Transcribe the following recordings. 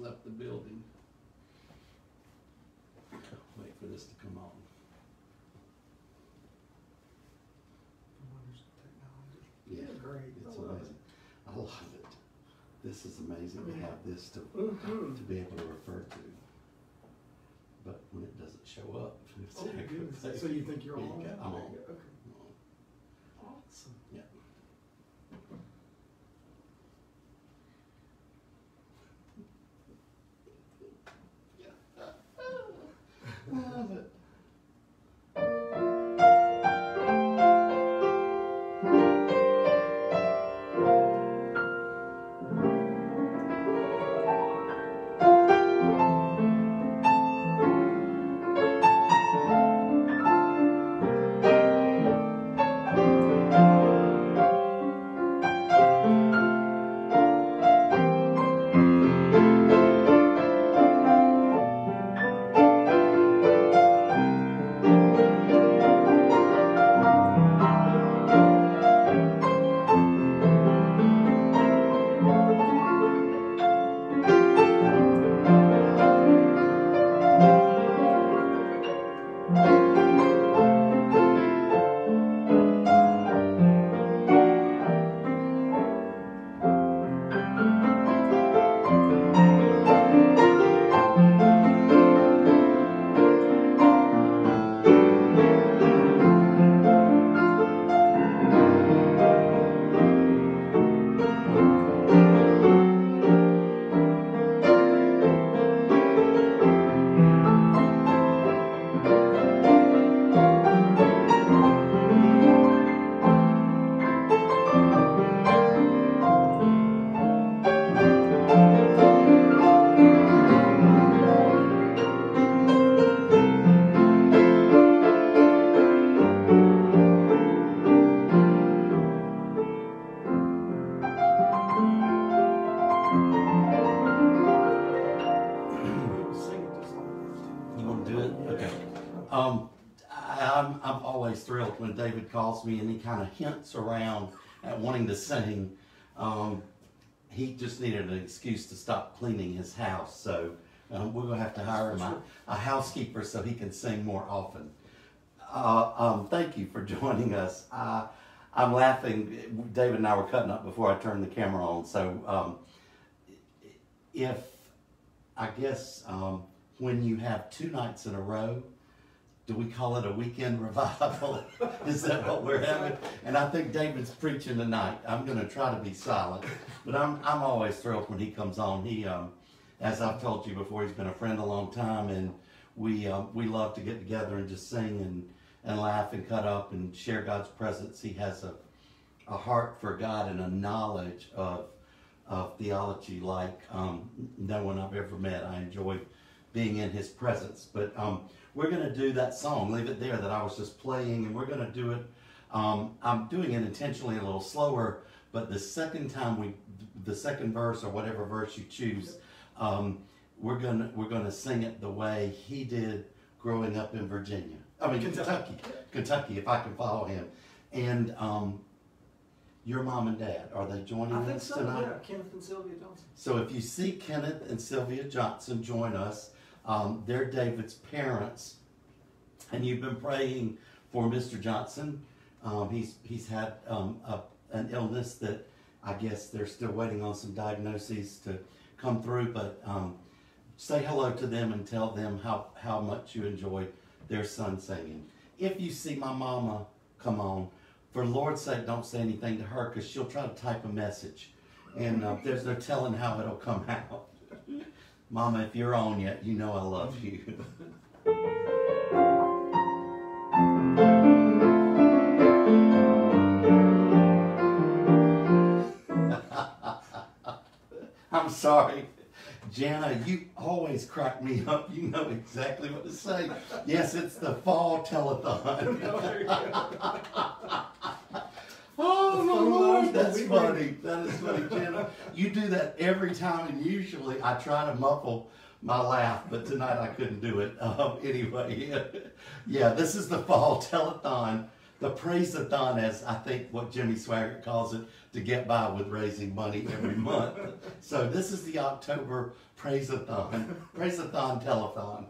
up the building. Wait for this to come on. Wonders of technology. Yeah, Great. it's I love amazing. I love it. This is amazing to have this to be able to refer to. But when it doesn't show up, it's Oh, my goodness. aggravating. So you think you're There on? you go. There I'm you on. go. Okay. Awesome. Yeah. Love it. I'm always thrilled when David calls me and he kind of hints around at wanting to sing. He just needed an excuse to stop cleaning his house, so we're going to have to hire him a housekeeper so he can sing more often. Thank you for joining us. I'm laughing. David and I were cutting up before I turned the camera on, so when you have 2 nights in a row, do we call it a weekend revival? Is that what we're having? And I think David's preaching tonight. I'm going to try to be silent, but I'm always thrilled when he comes on. He, as I've told you before, he's been a friend a long time, and we love to get together and just sing and laugh and cut up and share God's presence. He has a heart for God and a knowledge of theology like no one I've ever met. I enjoy being in his presence. But we're going to do that song, Leave It There, that I was just playing, and we're going to do it. I'm doing it intentionally a little slower, but the second verse or whatever verse you choose, we're gonna sing it the way he did growing up in Virginia. I mean Kentucky, if I can follow him. And your mom and dad, are they joining us tonight? Yeah, Kenneth and Sylvia Johnson. So if you see Kenneth and Sylvia Johnson join us, they're David's parents, and you've been praying for Mr. Johnson. He's had an illness that I guess they're still waiting on some diagnoses to come through, but say hello to them and tell them how much you enjoy their son singing. If you see my mama come on, for the Lord's sake, don't say anything to her, because she'll try to type a message, and there's no telling how it'll come out. Mama, if you're on yet, you know I love you. I'm sorry. Jana, you always crack me up. You know exactly what to say. Yes, it's the fall telethon. Oh, my Lord, that's funny. That is funny, Jana. You do that every time, and usually I try to muffle my laugh, but tonight I couldn't do it. Anyway, yeah, this is the fall telethon the praise-a-thon, as I think what Jimmy Swaggart calls it, to get by with raising money every month. So this is the October praise-a-thon, praise-a-thon telethon.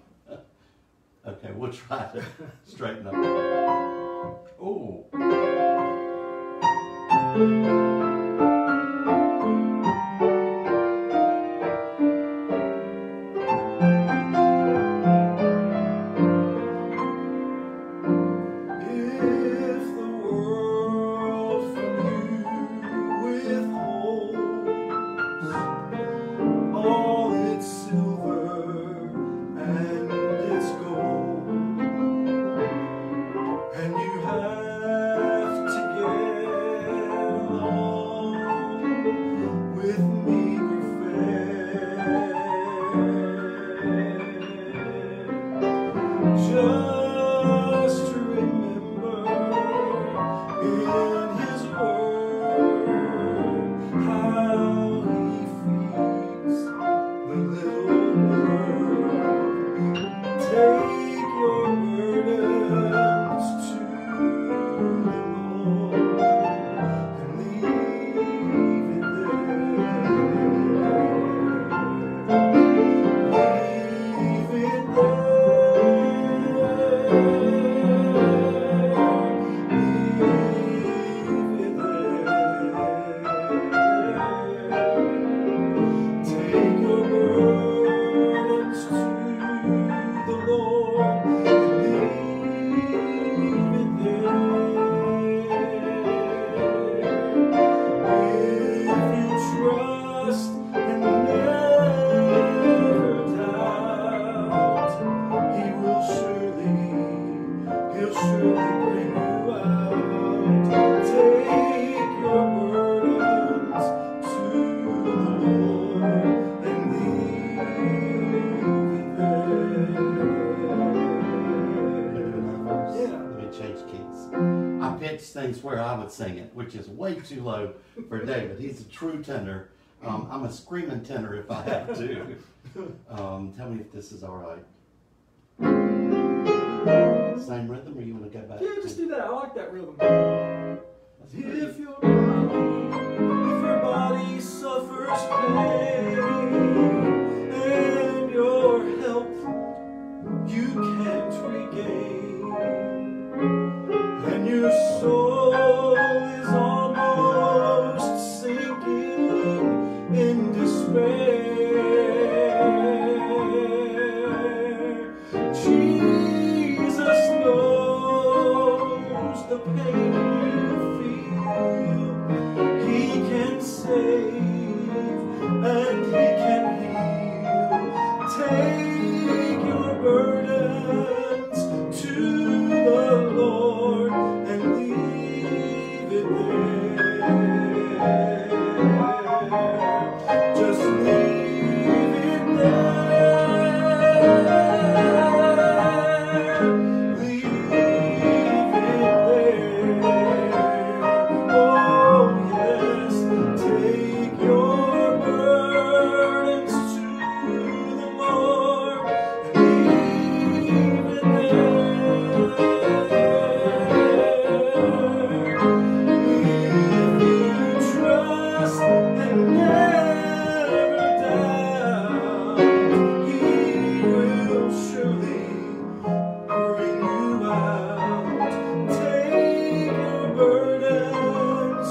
Okay, we'll try to straighten up. Oh. Just to remember in His Word how He feeds the little world. Take your burdens to the Lord and leave it there. Leave it there. He'll surely bring you out. Take your burdens to the Lord and leave it there. Yeah. Let me change keys. I pitched things where I would sing it, which is way too low for David. He's a true tenor. I'm a screaming tenor if I have to. Tell me if this is all right. Same rhythm, or you want to go back? Yeah, just do that. I like that rhythm. If If your body suffers pain and your health you can't regain, and your soul is almost sinking in despair, Jesus knows the pain you feel. He can save and He can heal. Take your burdens to the Lord and leave it there. Just leave it there. Leave it there. Oh yes, take your burdens to the Lord and leave it there. If you trust and never doubt, He will surely bring you out. Take your burdens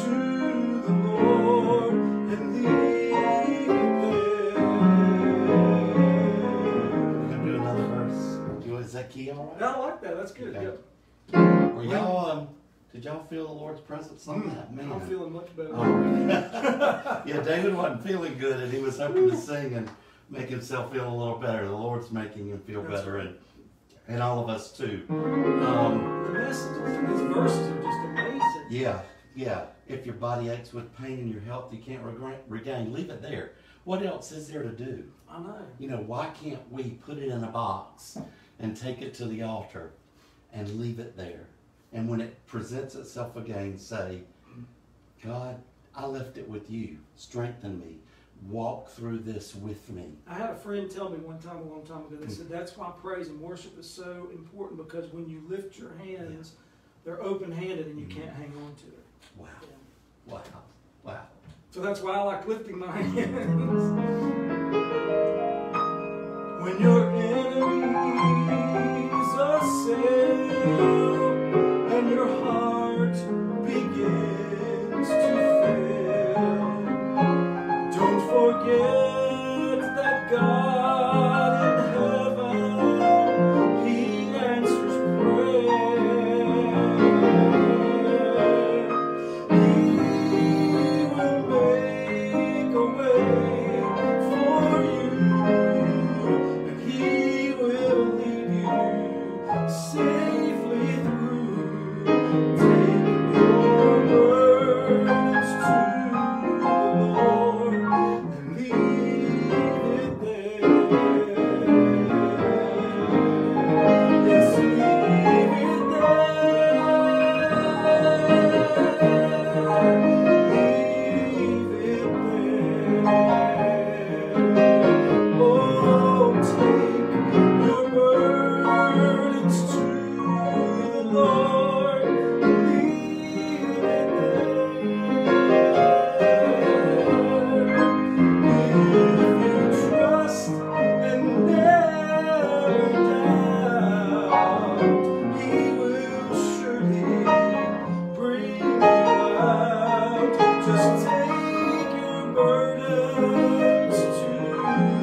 to the Lord and leave it We're gonna do another verse. Is that key all there. right? I like that. That's good. Okay. Yeah. Were y'all, did y'all feel the Lord's presence on that? Man. I'm feeling much better. Oh, really? Yeah, David wasn't feeling good, and he was hoping to sing and make himself feel a little better. The Lord's making him feel That's better, right. and all of us too. The messages in these verses are just amazing. Yeah. If your body aches with pain and your health you can't regain, leave it there. What else is there to do? I know. You know, why can't we put it in a box and take it to the altar and leave it there? And when it presents itself again, say, God, I left it with you. Strengthen me. Walk through this with me. I had a friend tell me one time, a long time ago, they said that's why praise and worship is so important, because when you lift your hands they're open-handed and you can't hang on to it. Wow. Yeah. Wow. Wow. So that's why I like lifting my hands. When your enemies assail and your heart begins to fail, don't forget that God in heaven, He answers prayer. He will make a way for you, and He will lead you safely through. Take your burdens to the Lord and leave it there. Yes, leave it there. Oh, take your burdens to the Lord and leave it there. If you trust and never doubt, He will surely bring you out. Just take your burdens to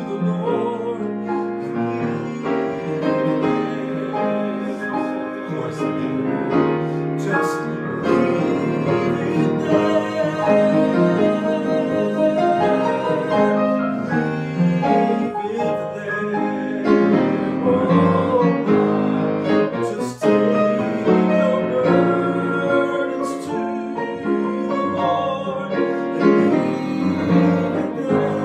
the Lord and leave it there. Of course I do. Just leave it there. Leave it there. Oh my, just take your burdens to the Lord and leave it there.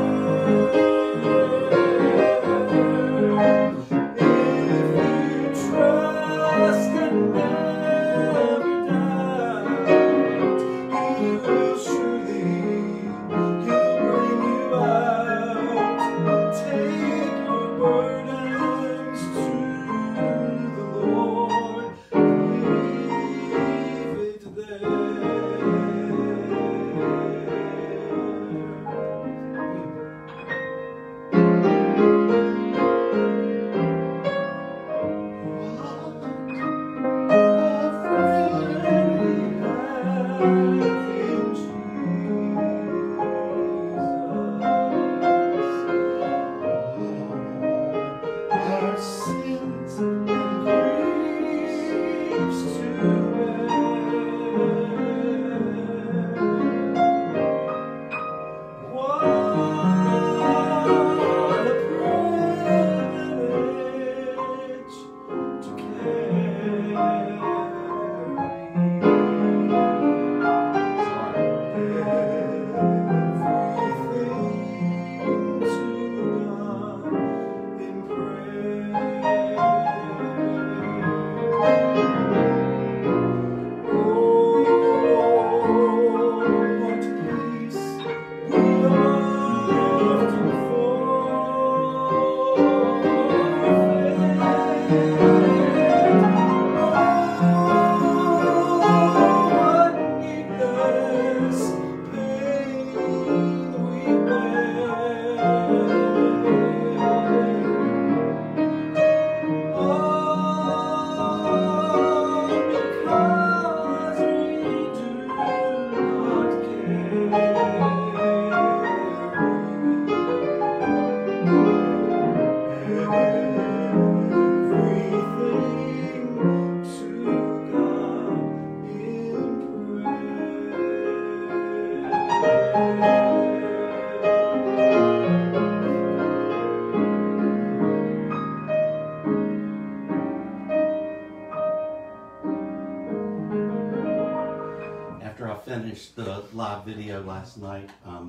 If you trust and never doubt, He will surely, He'll bring you out. Take your burdens to the Lord and leave it there. Our sins and griefs to bear. What a privilege to carry everything to God in prayer. Oh, what peace we often forfeit. What needless pain we bear. All because we do not everything to God in After I finished the live video last night, I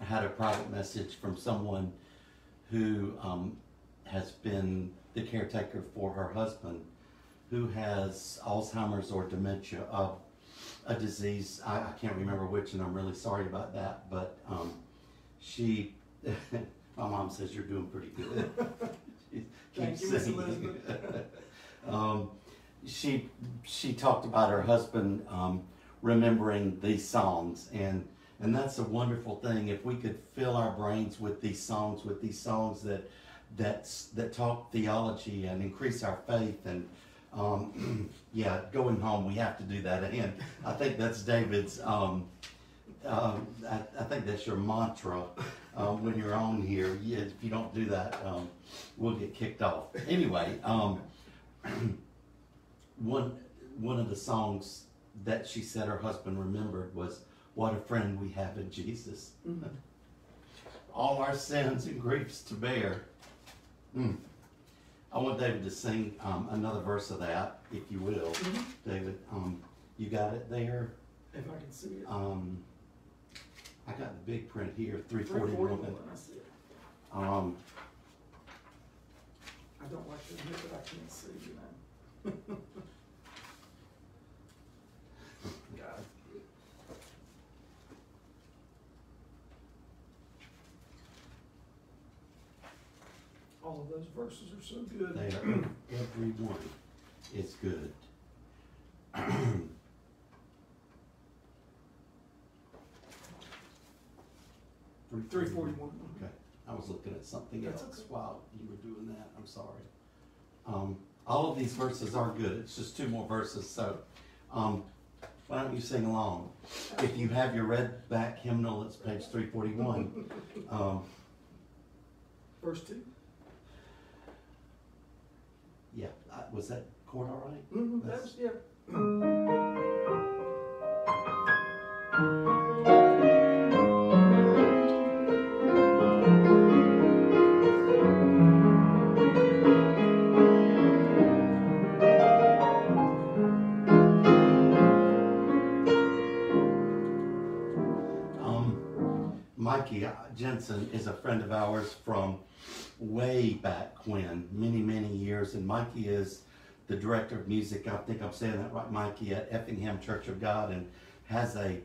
had a private message from someone who has been the caretaker for her husband, who has Alzheimer's or dementia, a disease, I can't remember which, and I'm really sorry about that, but she, my mom says you're doing pretty good. She Thank keeps you, Miss singing. Elizabeth. she talked about her husband remembering these songs, and that's a wonderful thing. If we could fill our brains with these songs that talk theology and increase our faith, and yeah, going home we have to do that. And I think that's David's. I think that's your mantra when you're on here. Yeah, if you don't do that, we'll get kicked off. Anyway, one of the songs that she said her husband remembered was "What a Friend We Have in Jesus." Mm-hmm. All our sins and griefs to bear. I want David to sing another verse of that, if you will. Mm-hmm. David, you got it there? If I can see it. I got the big print here, 341. I see it. I don't like to admit that I can't see, you know. God. All of those verses are so good. They are, every one is good. 341. Okay, I was looking at something That's else okay. while you were doing that. I'm sorry. All of these verses are good. It's just two more verses, so why don't you sing along? If you have your red back hymnal, it's page 341. Verse 2. Yeah, was that chord all right? Mm-hmm. That was, yeah. Mikey Jensen is a friend of ours from way back when, many years, and Mikey is the director of music, I think I'm saying that right, Mikey, at Effingham Church of God, and has a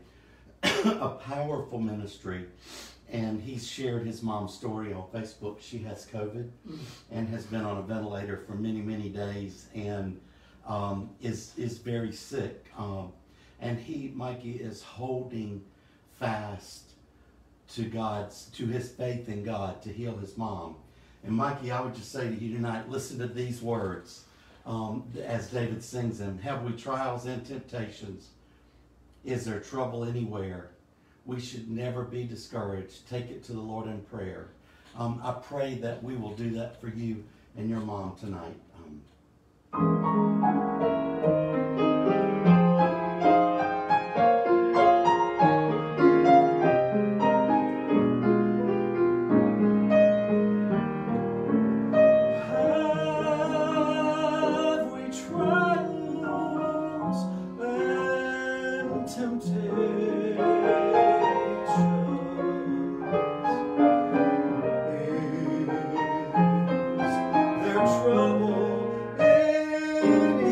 powerful ministry. And he's shared his mom's story on Facebook. She has COVID and has been on a ventilator for many days, and is very sick. And Mikey is holding fast to his faith in God to heal his mom. And Mikey, I would just say to you tonight, listen to these words as David sings them. Have we trials and temptations? Is there trouble anywhere? We should never be discouraged. Take it to the Lord in prayer. I pray that we will do that for you and your mom tonight. Trouble anywhere.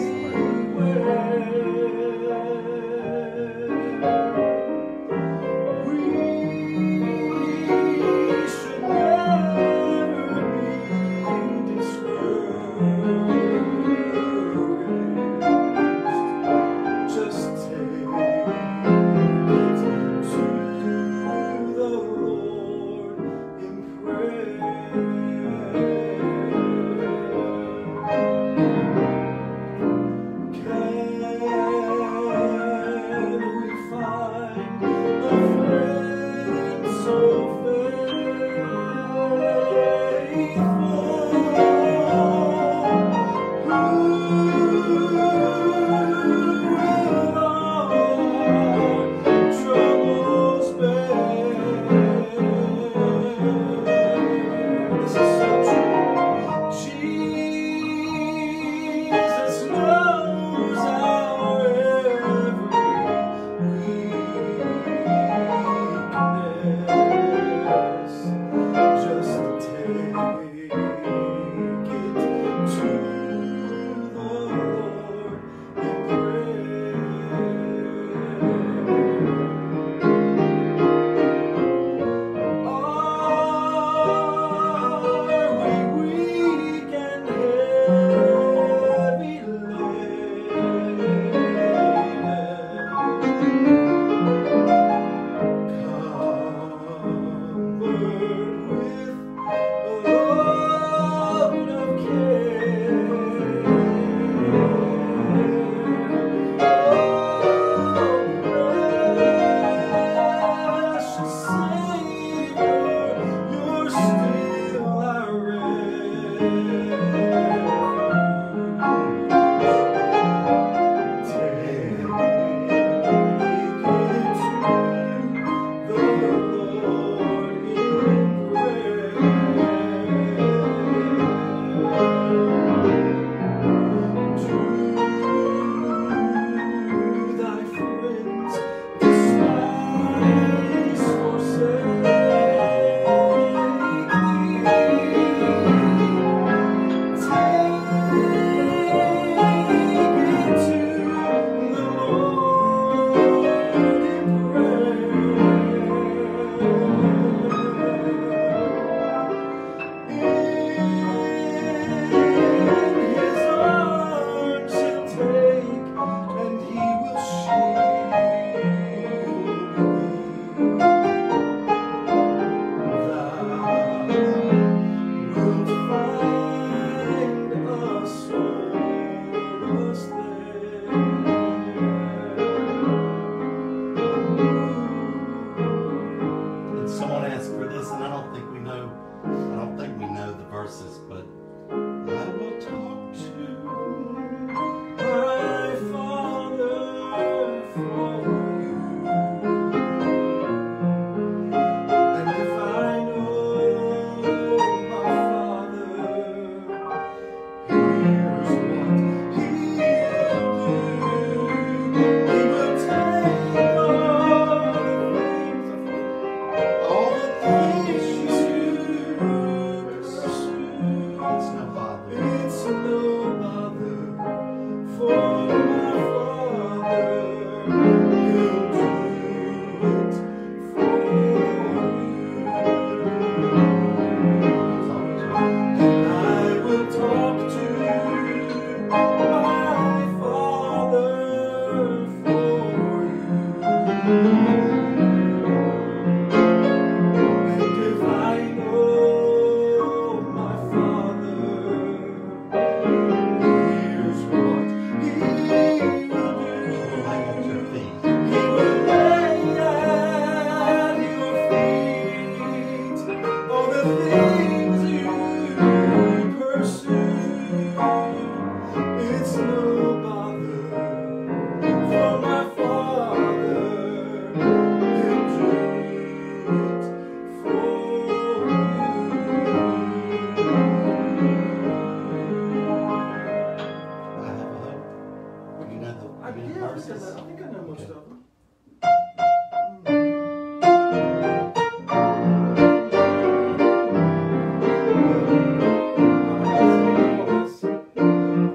maybe Yeah, verses? I think I know most of them.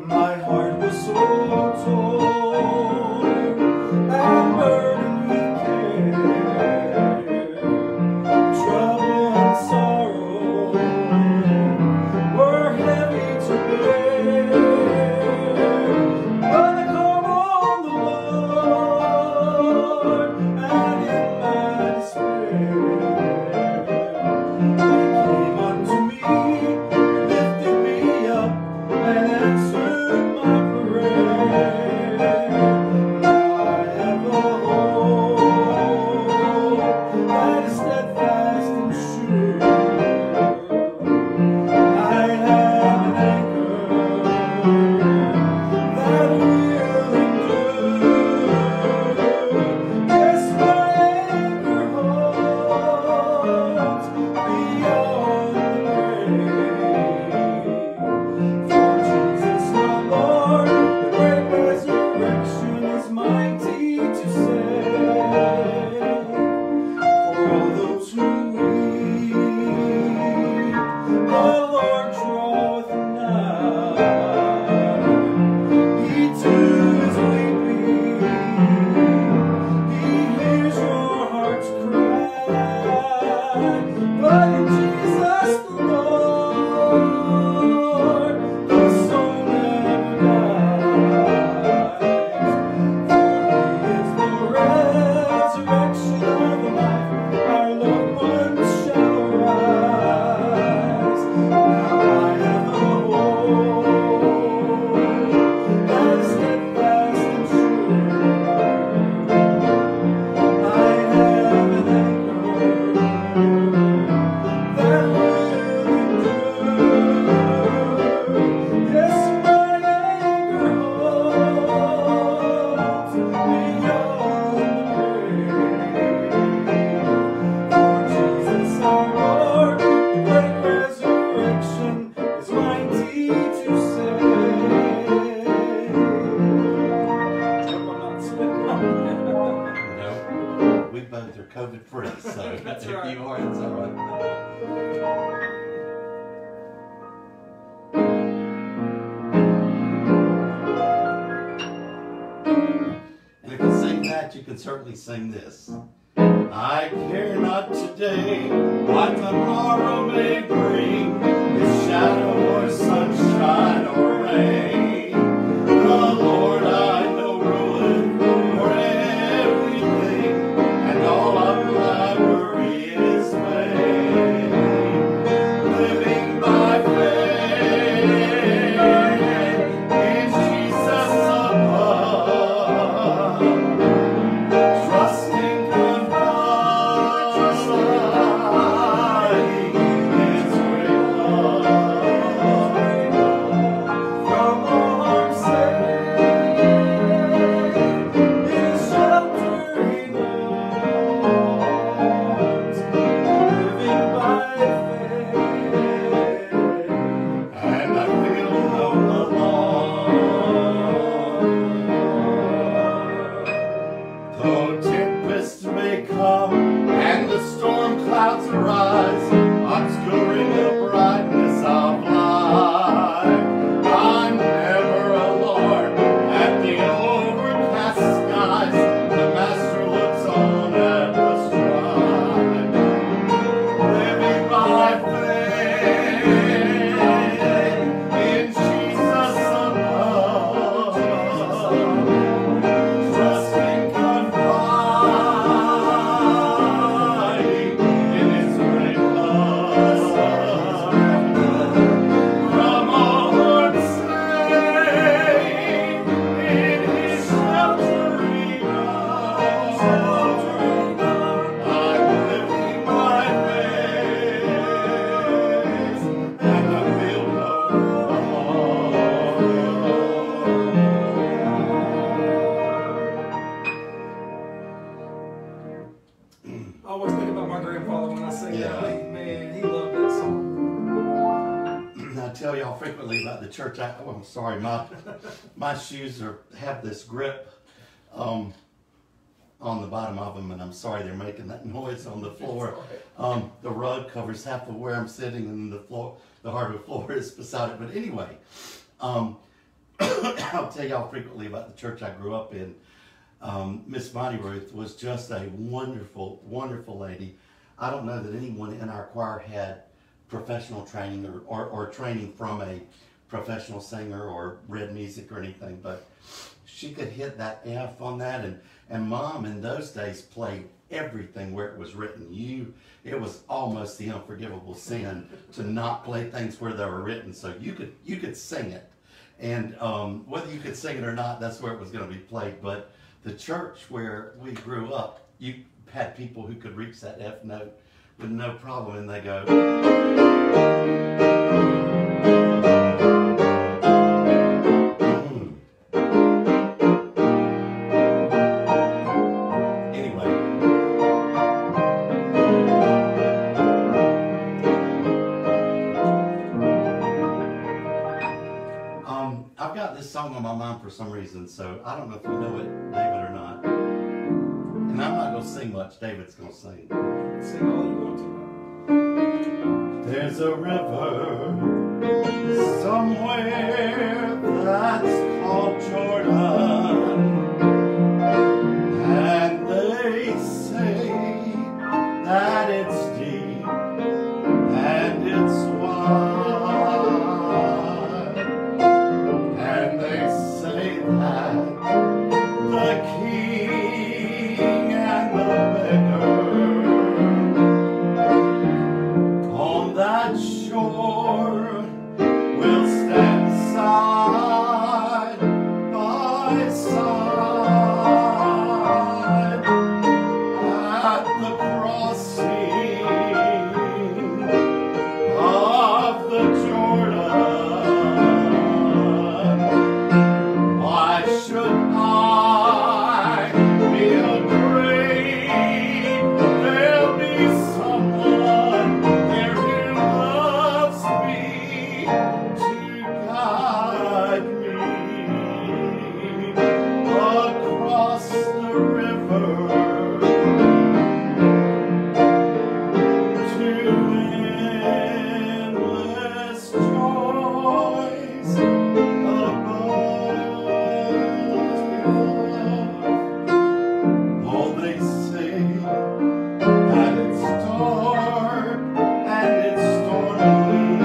My heart was so torn and burdened with care. Trouble and sorrow were heavy to bear. But I called on the Lord, and in my despair, He came unto me, lifted me up, and answered my prayer. Now I have a hope that is steadfast and sure. I have an anchor that will endure. Yes, my anchor holds beyond the grave. For Jesus, my Lord, the great resurrection is mighty to save. For all those who weep, the Lord draweth nigh. He too is weeping, He hears your heart's cry. But in Jesus the Lord, the soul never dies. For He is the resurrection of the life, our loved ones shall arise. Now I have a hope that is steadfast and sure. I have an anchor that will endure. Yes, my anchor holds beyond the grave. For Jesus our Lord, the great resurrection is mighty to save. Hope I'm not spitting on you. No, we both are COVID free, so That's if right. you are, it's all right. And if you sing that, you can certainly sing this. I care not today what tomorrow may bring, if shadow or sunshine or rain. The Lord I know ruleth for everything, and all of my worry is vain. Living by faith in Jesus above, trusting, confiding in His great love. From all harm safe, His sheltering arms, living by faith, and I feel no alarm. Though tempests may come and the storm clouds arise, obscuring the brightness of life, I'm never alarmed at the overcast skies. The Master looks on at the strife. Living by faith in Jesus above, trusting, confiding in His great love. From all harm safe in His sheltering arms, I'm living by faith, and I feel no alarm. I always think about my grandfather when I sing Yeah. that. Man, he loved that song. I tell y'all frequently about the church. I'm sorry, my shoes have this grip on the bottom of them, and I'm sorry they're making that noise on the floor. The rug covers half of where I'm sitting, and the hardwood floor is beside it. But anyway, I'll tell y'all frequently about the church I grew up in. Miss Bonnie Ruth was just a wonderful, wonderful lady. I don't know that anyone in our choir had professional training or training from a professional singer or read music or anything, but she could hit that F on that, and Mom in those days played everything where it was written. It was almost the unforgivable sin to not play things where they were written, so you could sing it, and whether you could sing it or not, that's where it was going to be played. But the church where we grew up, you had people who could reach that F note with no problem, and they go. I've got this song on my mind for some reason, so I don't know if you know it, David, or not. And I'm not going to sing much. David's going to sing. Sing all you want to. There's a river somewhere that's called Jordan, and they say that it's deep and it's wide. The king and the beggar on that shore will stand side by side at the crossing of the Jordan. Why should I be afraid? There'll be someone there who loves me to guide me across the river to endless joys above. Oh, they say that it's dark and it's stormy,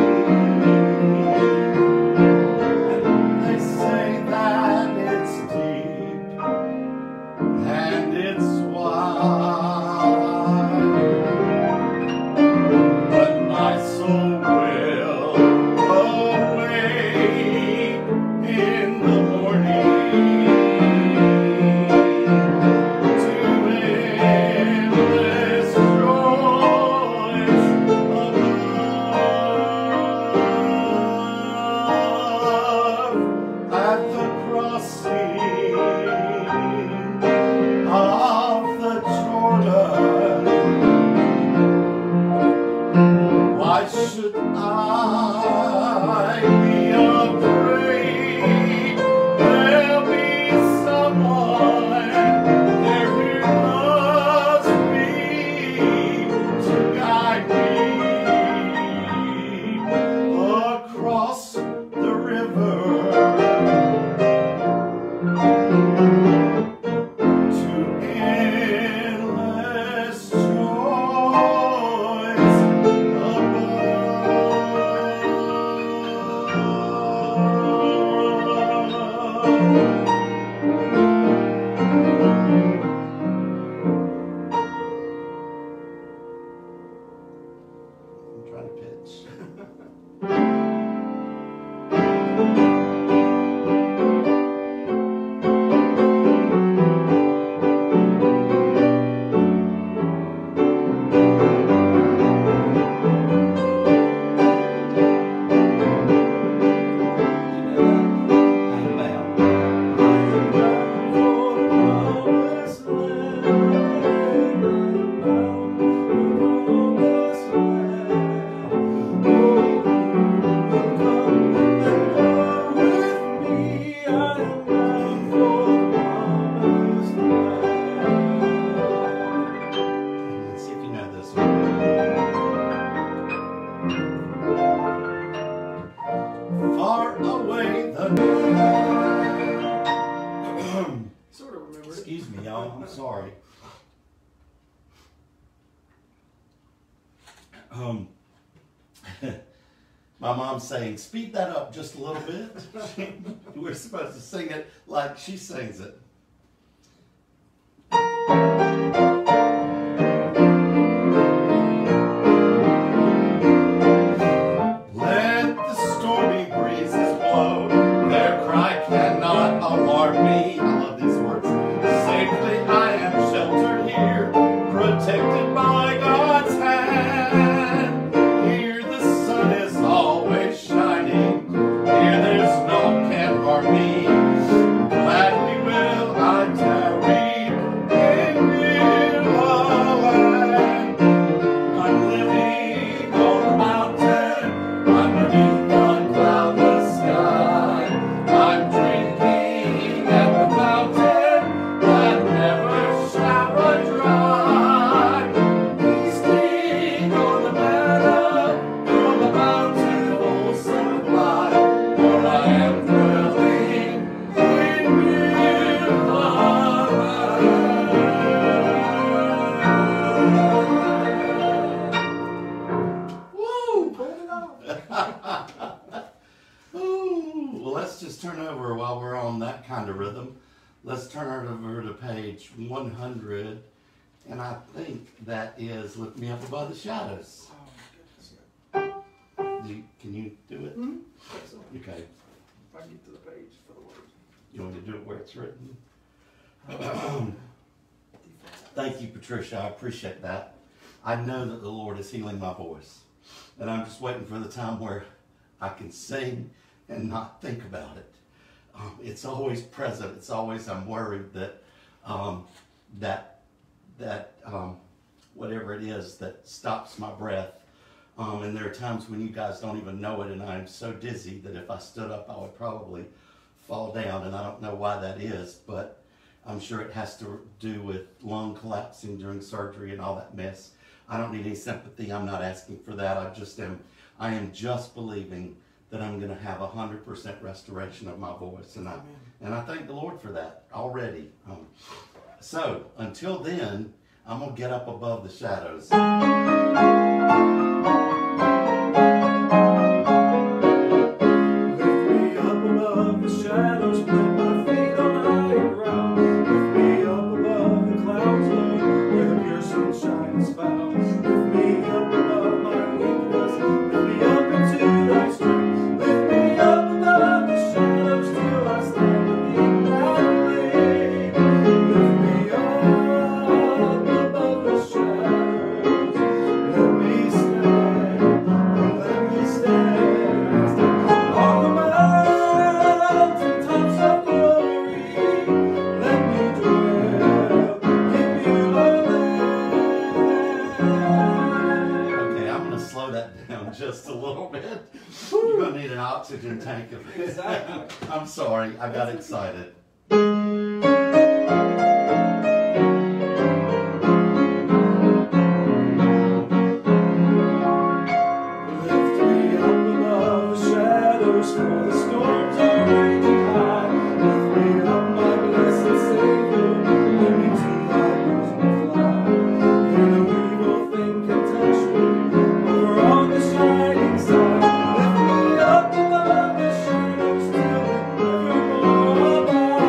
and they say that it's deep and it's me, y'all. I'm sorry. My mom's saying, speed that up just a little bit. We're supposed to sing it like she sings it. Let the stormy breezes blow. Their cry cannot alarm me. I love these words. Safely I am sheltered here, protected by God's hand. Here the sun is always shining. Here there's no can harm me. Gladly will I tarry in Beulah land. I'm living on the mountain, underneath the cloudless sky. I'm drinking at the fountain that never shall run dry. Feasting on the manna from the bountiful supply. For I am dwelling in Beulah land. Woo! Ooh, well, let's just turn over while we're on that kind of rhythm. Let's turn over to page 100, and I think that is Lift Me Up Above the Shadows. Can you do it? Okay. If I get to the page for the words. You want me to do it where it's written? Thank you, Patricia. I appreciate that. I know that the Lord is healing my voice, and I'm just waiting for the time where I can sing and not think about it. It's always present. It's always, I'm worried that whatever it is that stops my breath. And there are times when you guys don't even know it, and I'm so dizzy that if I stood up, I would probably fall down, and I don't know why that is, but I'm sure it has to do with lung collapsing during surgery and all that mess. I don't need any sympathy. I'm not asking for that. I am just believing that I'm going to have 100% restoration of my voice, and I thank the Lord for that already. So until then, I'm going to get up above the shadows. Lift me up above the shadows, plant my feet on higher ground. Lift me up above the clouds, Lord, where the pure sunshine is found. Lift me up above my weakness, lift me up into thy strength. Lift me up above the shadows till I stand beneath thy wing. Lift me up above the shadows, let me stand, let me stand. On the mountain tops of glory, let me dwell in Beulah land. Okay, I'm going to slow that down just a little bit. You're going to need an oxygen tank. Exactly. I'm sorry, I got excited. Lift me up above the shadows, for the storms are raging high. Lift me up, my blessed Savior, let me to thy bosom fly. And no evil thing can touch me, over on the shining side. Lift me up above the shadows till evermore abide.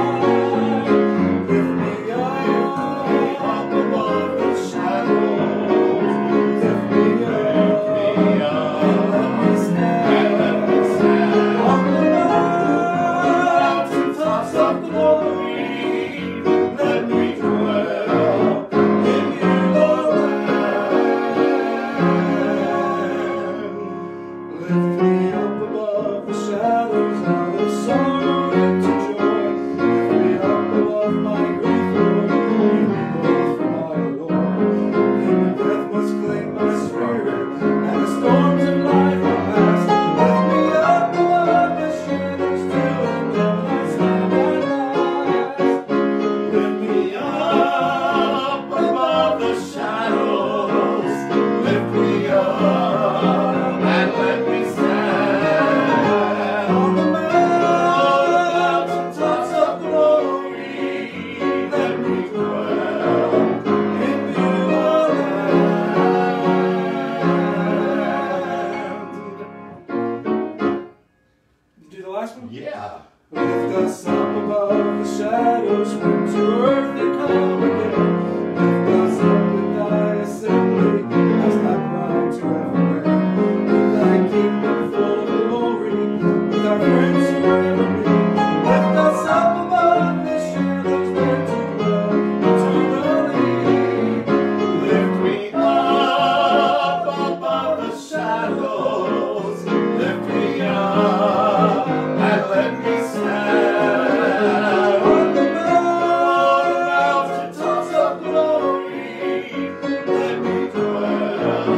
shadows sprint to earth, they come again. Lift us up with thy assembly, as thy bride to everywhere. In thy kingdom full of glory, with our friends forever be. Lift us up above the shadows, there to dwell eternally. Lift me up above the shadows. Lift me up and let me stand on the mountaintops of glory. Let me dwell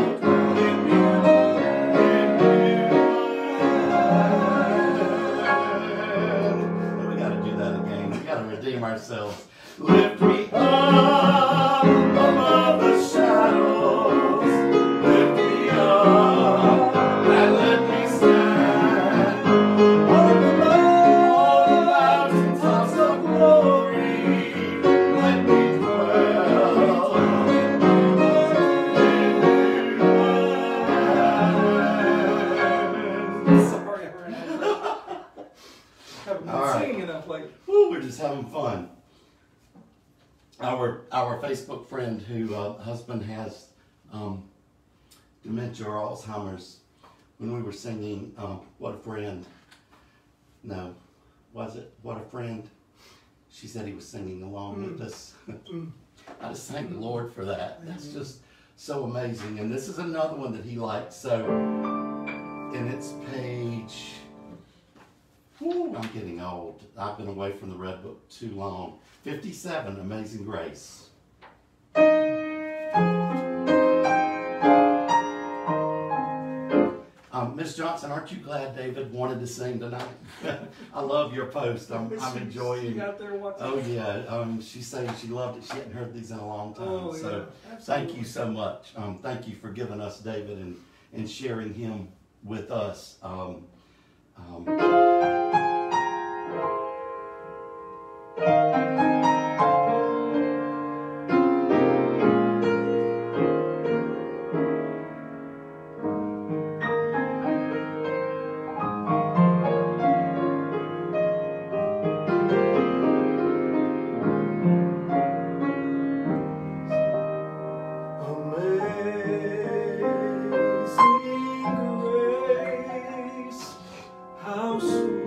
in you. We gotta do that again. We gotta redeem ourselves. Lift me up above the shadows. Lift me up and let me stand on the mountaintops of glory. Let me dwell in you. Sorry, I ran out of breath. Haven't been All right. singing enough lately. Woo, we're just having fun. Our Facebook friend who husband has dementia or Alzheimer's, when we were singing What a Friend, no, was it What a Friend? She said he was singing along with us. I just thank the Lord for that. That's just so amazing. And this is another one that he likes. So, and it's page, woo, I'm getting old. I've been away from the Red Book too long. 57, Amazing Grace. Miss Johnson, aren't you glad David wanted to sing tonight? I love your post. I'm enjoying. You out there watching? Oh yeah. She's saying she loved it. She hadn't heard these in a long time. Oh, So yeah, thank you so much. Thank you for giving us David and sharing him with us. Amazing grace, how sweet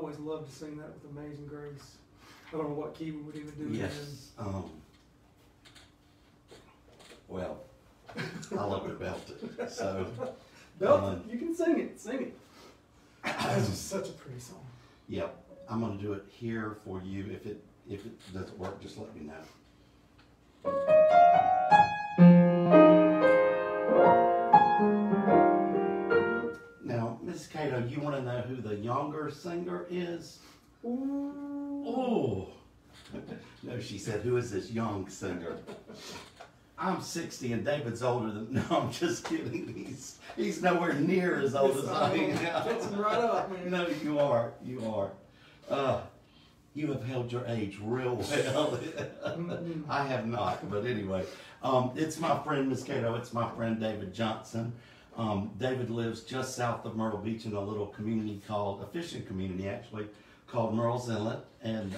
always loved to sing that with Amazing Grace. I don't know what key we would even do it Yes. Well, I love to belt it. So, in. Belt it. You can sing it. Sing it. That's just such a pretty song. yeah, I'm gonna do it here for you. If it doesn't work, just let me know. Now, Miss Cato, you want to know who the younger singer is? Ooh. Oh, no, she said, who is this young singer? I'm 60 and David's older than, no, I'm just kidding. He's nowhere near as old as I am. Fixing right up, man. No, you are. You have held your age real well. I have not, but anyway. It's my friend, Miss Cato. It's my friend, David Johnson. David lives just south of Myrtle Beach in a little community called, a fishing community actually, called Merle's Inlet. And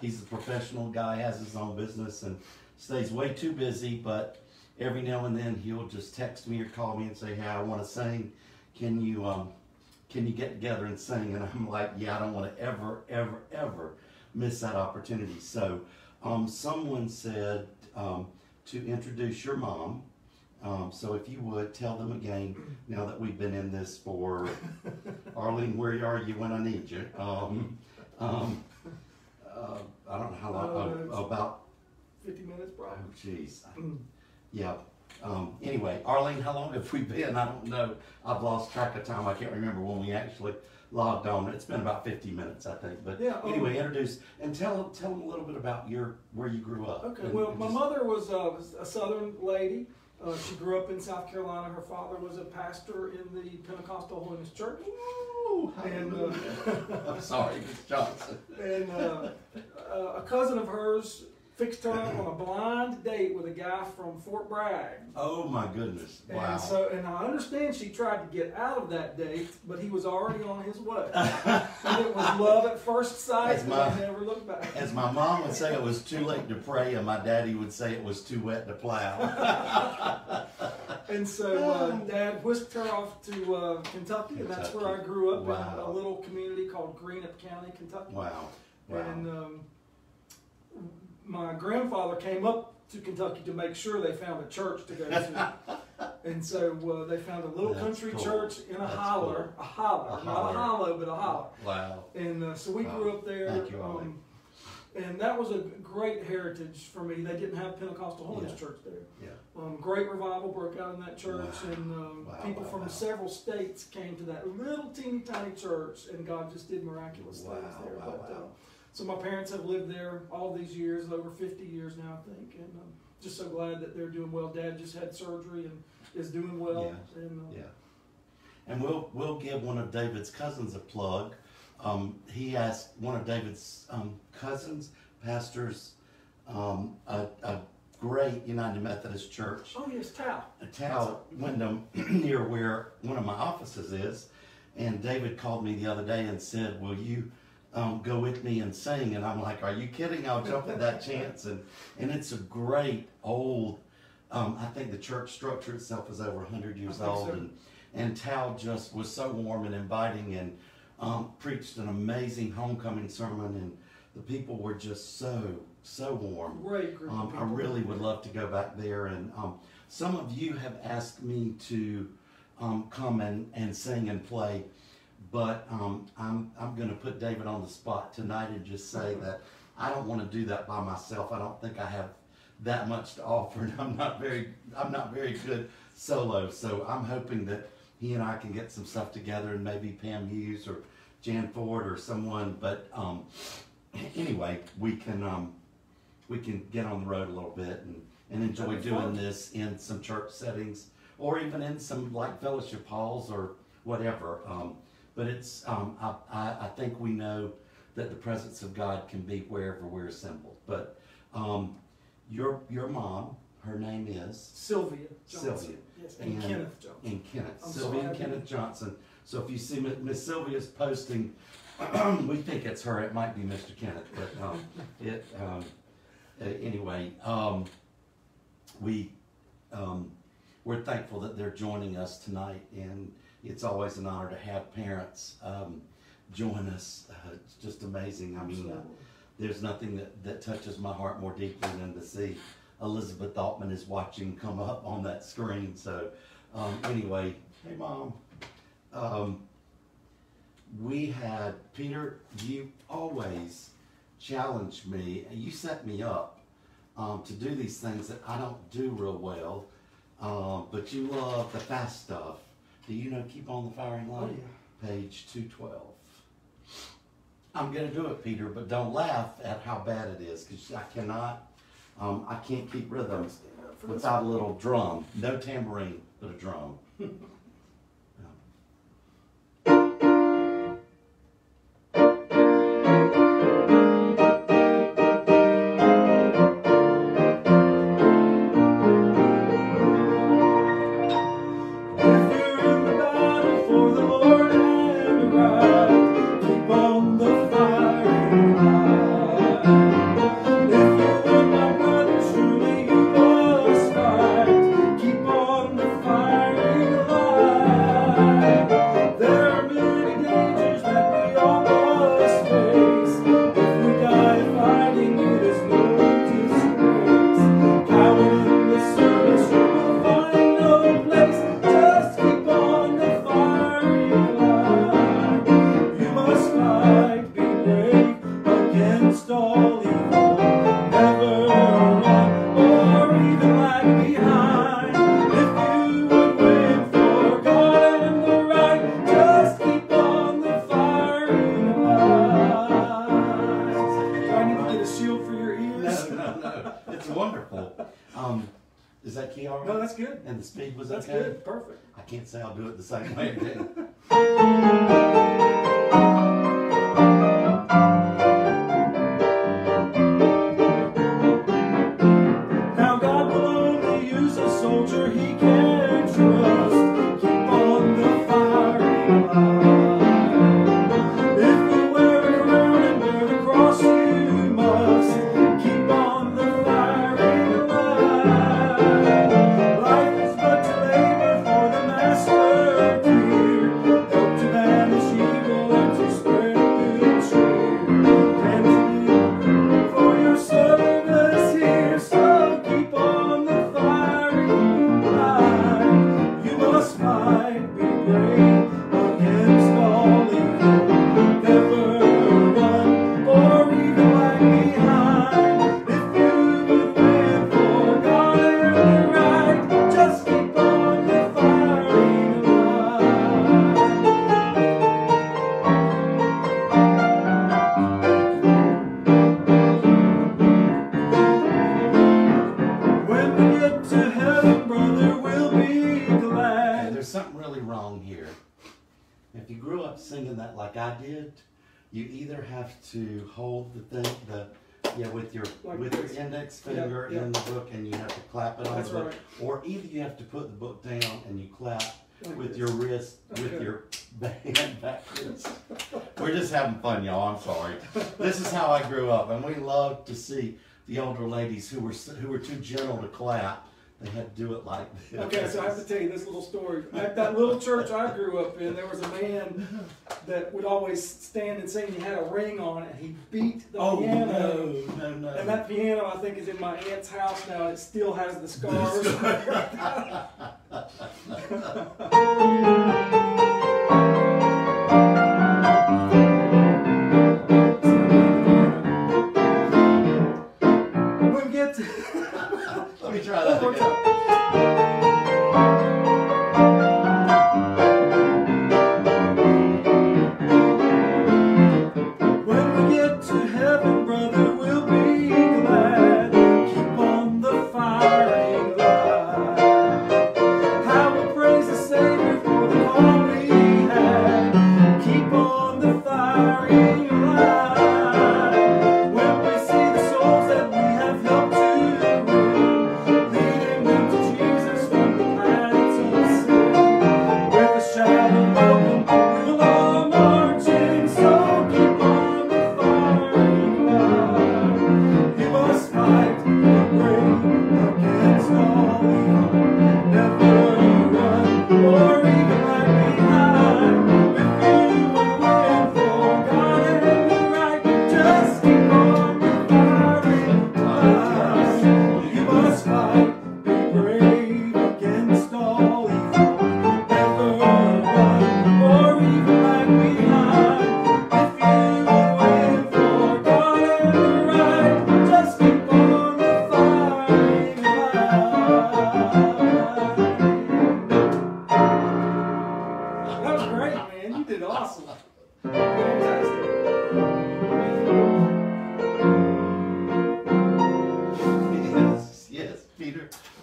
he's a professional guy, has his own business, and stays way too busy, but every now and then he'll just text me or call me and say, hey, I want to sing. Can you get together and sing? And I'm like, yeah, I don't want to ever miss that opportunity. So someone said to introduce your mom. So if you would, tell them again, now that we've been in this for, Arlene, where are you when I need you? I don't know how long, about 50 minutes, oh, probably. jeez. Yeah. Anyway, Arlene, how long have we been? I don't know. I've lost track of time. I can't remember when we actually logged on. It's been about 50 minutes, I think. But Yeah, anyway, introduce and tell them a little bit about where you grew up. Okay, And well, my just- mother was a Southern lady. She grew up in South Carolina. Her father was a pastor in the Pentecostal Holiness Church. Ooh, And, hallelujah. I'm sorry, Miss Johnson. And a cousin of hers fixed her up on a blind date with a guy from Fort Bragg. Oh my goodness! Wow. And I understand she tried to get out of that date, but he was already on his way. And it was love at first sight, and I never looked back. As my mom would say, it was too late to pray, and my daddy would say it was too wet to plow. And so Dad whisked her off to Kentucky, and that's where I grew up in a little community called Greenup County, Kentucky. Wow. And my grandfather came up to Kentucky to make sure they found a church to go to. And so they found a little country church in a holler, not a hollow, but a holler. Wow. And so we grew up there. Thank you, Ollie. And that was a great heritage for me. They didn't have Pentecostal Holiness Church there. Yeah. Great revival broke out in that church, and people from several states came to that little teeny tiny church, and God just did miraculous things there. So my parents have lived there all these years, over 50 years now, I think, and I'm just so glad that they're doing well. Dad just had surgery and is doing well. Yeah. And we'll give one of David's cousins a plug. He asked one of David's cousins, pastors, a great United Methodist church. Oh yes, Tao. Tao, Wyndham, near where one of my offices is. And David called me the other day and said, will you go with me and sing? And I'm like, are you kidding? I'll jump at that chance. And it's a great old, I think the church structure itself is over 100 years old. So. And Tao just was so warm and inviting, and preached an amazing homecoming sermon, and the people were just so warm. Great group of people. I really would love to go back there. And some of you have asked me to come and sing and play. But I'm going to put David on the spot tonight and just say that I don't want to do that by myself. I don't think I have that much to offer, and I'm not very good solo. So I'm hoping that he and I can get some stuff together, and maybe Pam Hughes or Jan Ford or someone. But anyway, we can get on the road a little bit and enjoy doing this in some church settings, or even in some like fellowship halls or whatever. But it's, I think we know that the presence of God can be wherever we're assembled. But your mom, her name is? Sylvia Johnson. Sylvia. Yes, and Kenneth Johnson. And Kenneth. I'm Sylvia sorry, and Kenneth Johnson. So if you see Miss Sylvia's posting, we think it's her. It might be Mr. Kenneth. But anyway, we're thankful that they're joining us tonight, and it's always an honor to have parents join us. It's just amazing. I mean, there's nothing that touches my heart more deeply than to see Elizabeth Altman is watching come up on that screen. So anyway, hey Mom. We had, Peter, you always challenged me, and you set me up to do these things that I don't do real well, but you love the fast stuff. Do you know Keep on the Firing Line? Oh, yeah. Page 212. I'm going to do it, Peter, but don't laugh at how bad it is, because I can't keep rhythm without a little drum. No tambourine, but a drum. Is that key all right? No, that's good. And the speed was that's okay? That's good. Perfect. I can't say I'll do it the same way again. Now God will only use a soldier he can trust. Keep on the firing line. If you wear a crown and bear the cross, you must keep on the firing line. Life is but to labor for the master dear. Help to banish evil and to spread good cheer. And to live for your service here. So keep on the firing line. You must fight, be brave against all evil. Never run or even lag behind. If you would win for God and the right, just keep on the firing line. When we get to heaven, brother, we'll be Okay, glad. there's something really wrong here. If you grew up singing that like I did, you either have to hold the thing, with your Like with this. your index finger Yep, yep. in the book, and you have to clap it on That's the book, right. or either you have to put the book down and you clap Like with this. your wrist, with Okay. your hand backwards. We're just having fun, y'all. I'm sorry. This is how I grew up, and we loved to see the older ladies who were too gentle to clap. They had to do it like this. Okay, so I have to tell you this little story. At that little church I grew up in, there was a man that would always stand and sing. He had a ring on it, and he beat the Oh piano. no! And that piano, I think, is in my aunt's house now, and it still has the scars. When we get to Let me try that one more again. time. When we get to heaven, brother, we'll be glad. Keep on the firing line. How we'll praise the Savior for the call we had. Keep on the firing line. When we see the souls that we have helped to win, leading them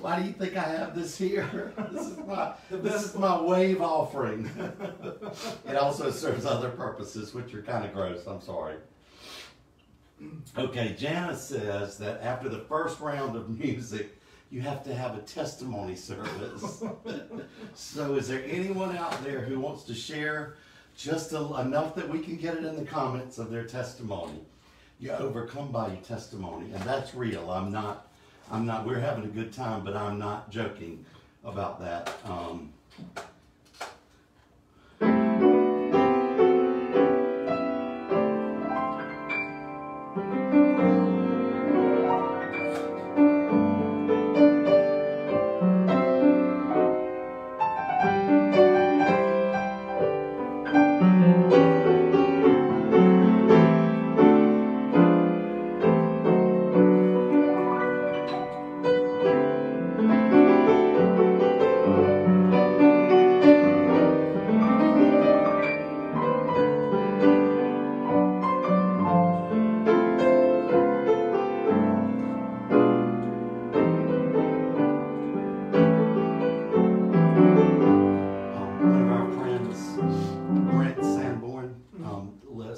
Why do you think I have this here? This is my wave offering. It also serves other purposes, which are kind of gross. I'm sorry. Okay, Janice says that after the first round of music, you have to have a testimony service. So is there anyone out there who wants to share just enough that we can get it in the comments of their testimony? You're overcome by your testimony, and that's real. We're having a good time, but I'm not joking about that.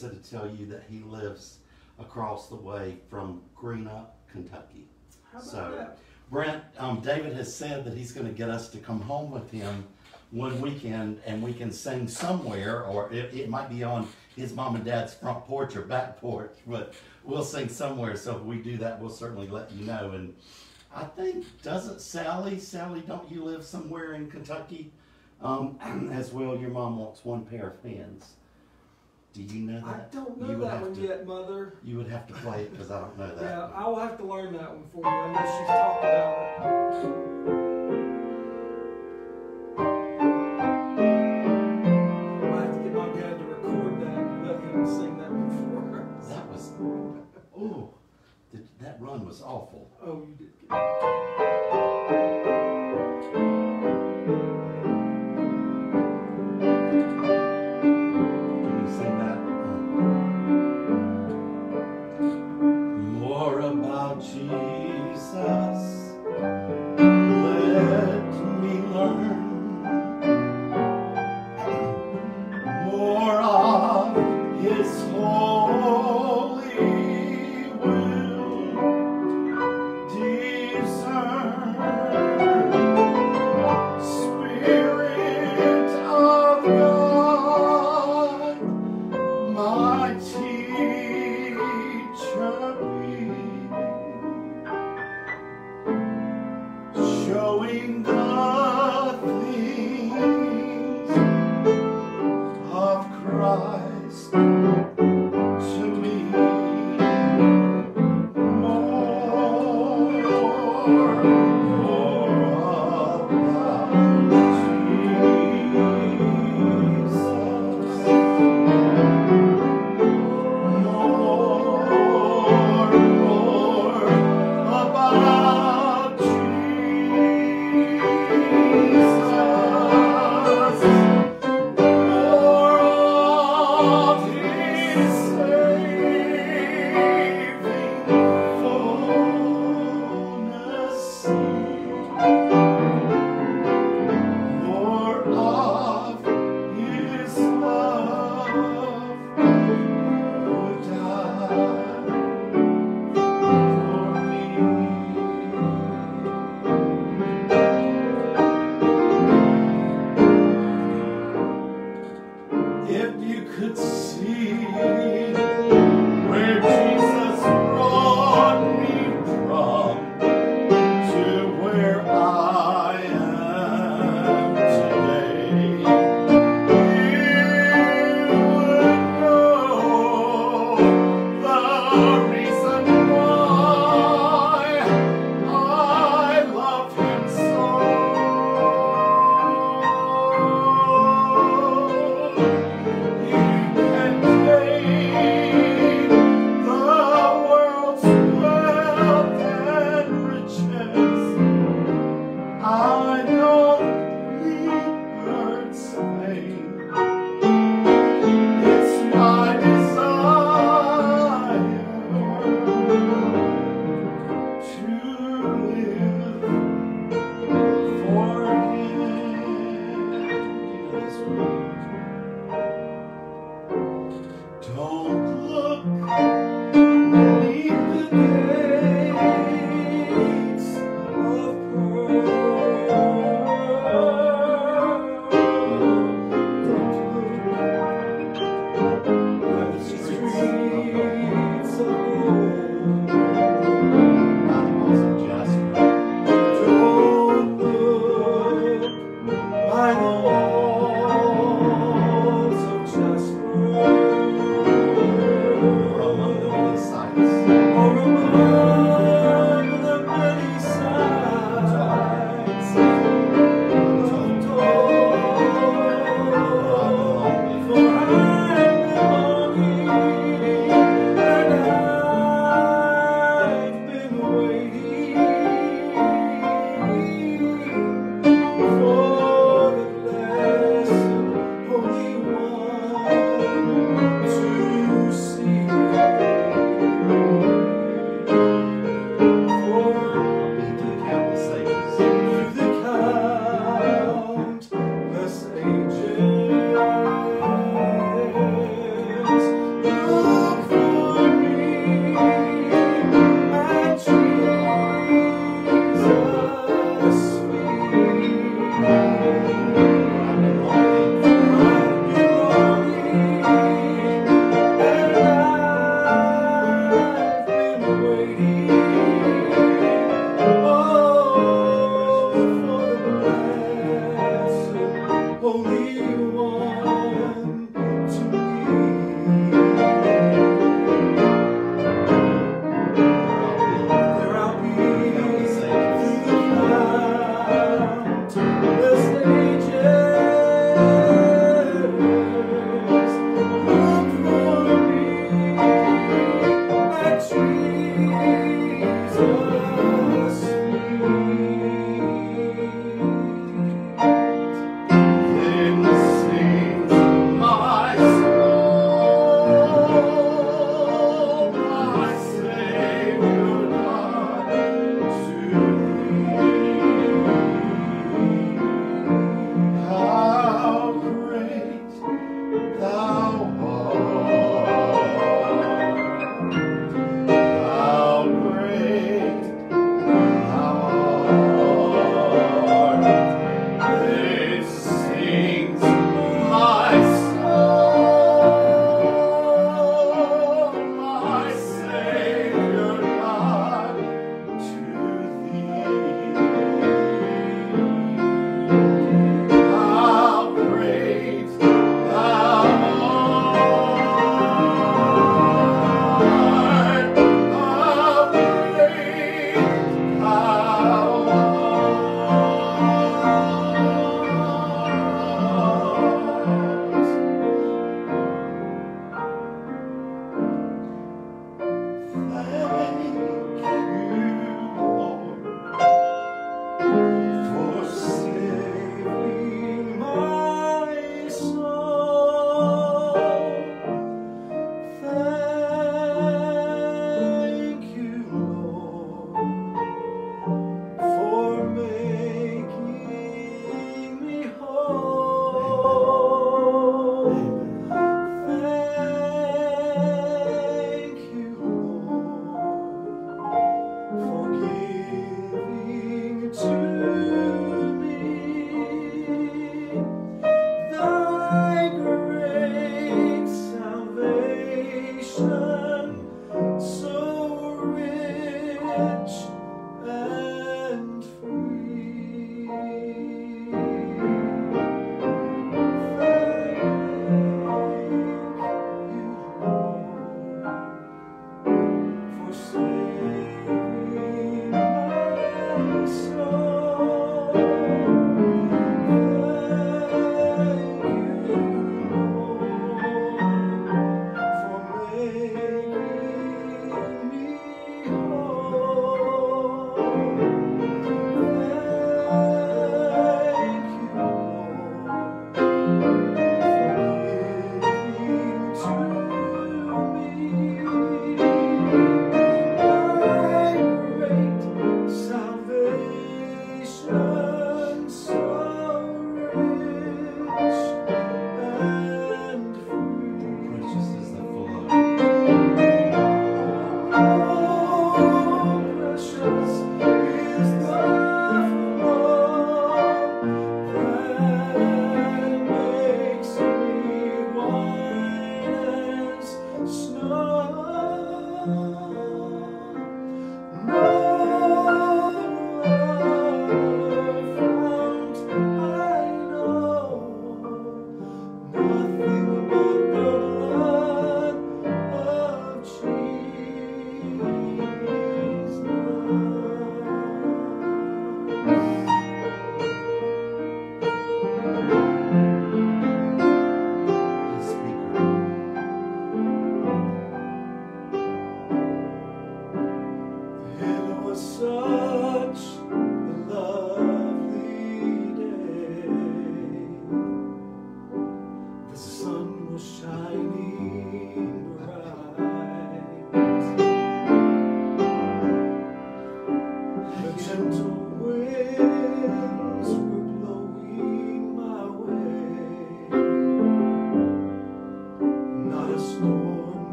To tell you that he lives across the way from Greenup, Kentucky. How about So, that? Brent, David has said that he's going to get us to come home with him one weekend, and we can sing somewhere, or it might be on his mom and dad's front porch or back porch, but we'll sing somewhere. So if we do that, we'll certainly let you know. And I think, doesn't Sally, don't you live somewhere in Kentucky as well? Your mom wants one pair of hands. Do you know that? I don't know that one yet, Mother. You would have to play it because I don't know that. Yeah, I will have to learn that one for you. I know she's talked about it. I'll have to get my dad to record that and let him sing that one for us. That was, oh, that run was awful. Oh, you did. Jesus, let me learn more of His holy will, discern, Spirit of God, my teacher be.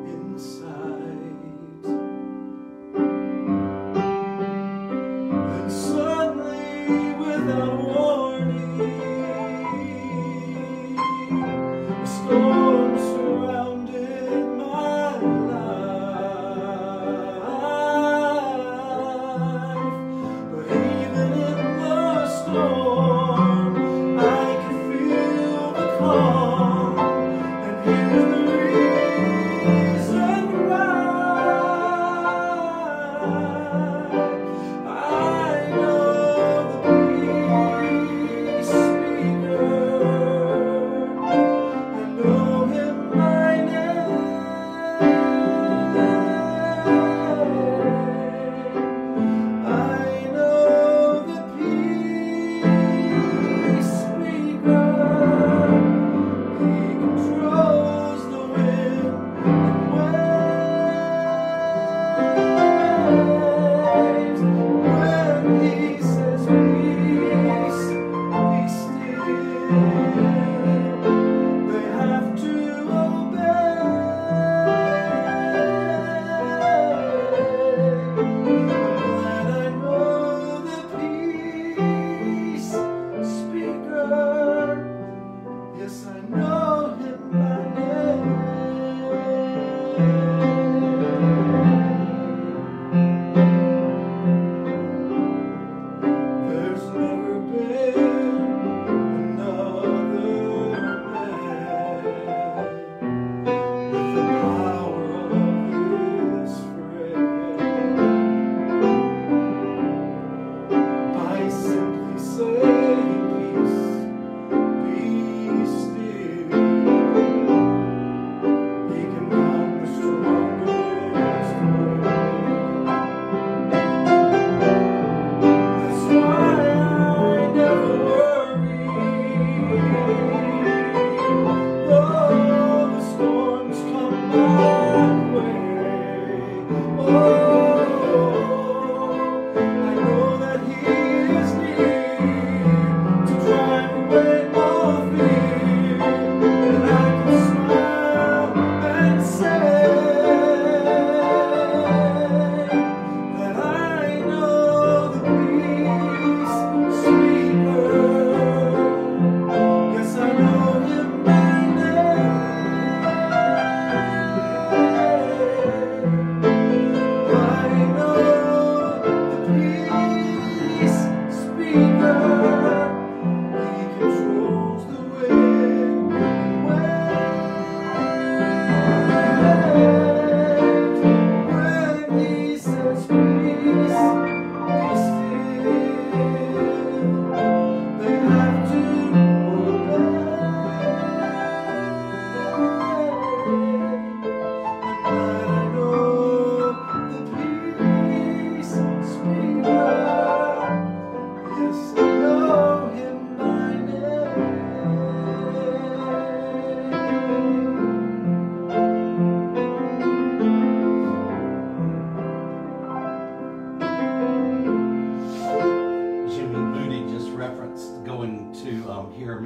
Inside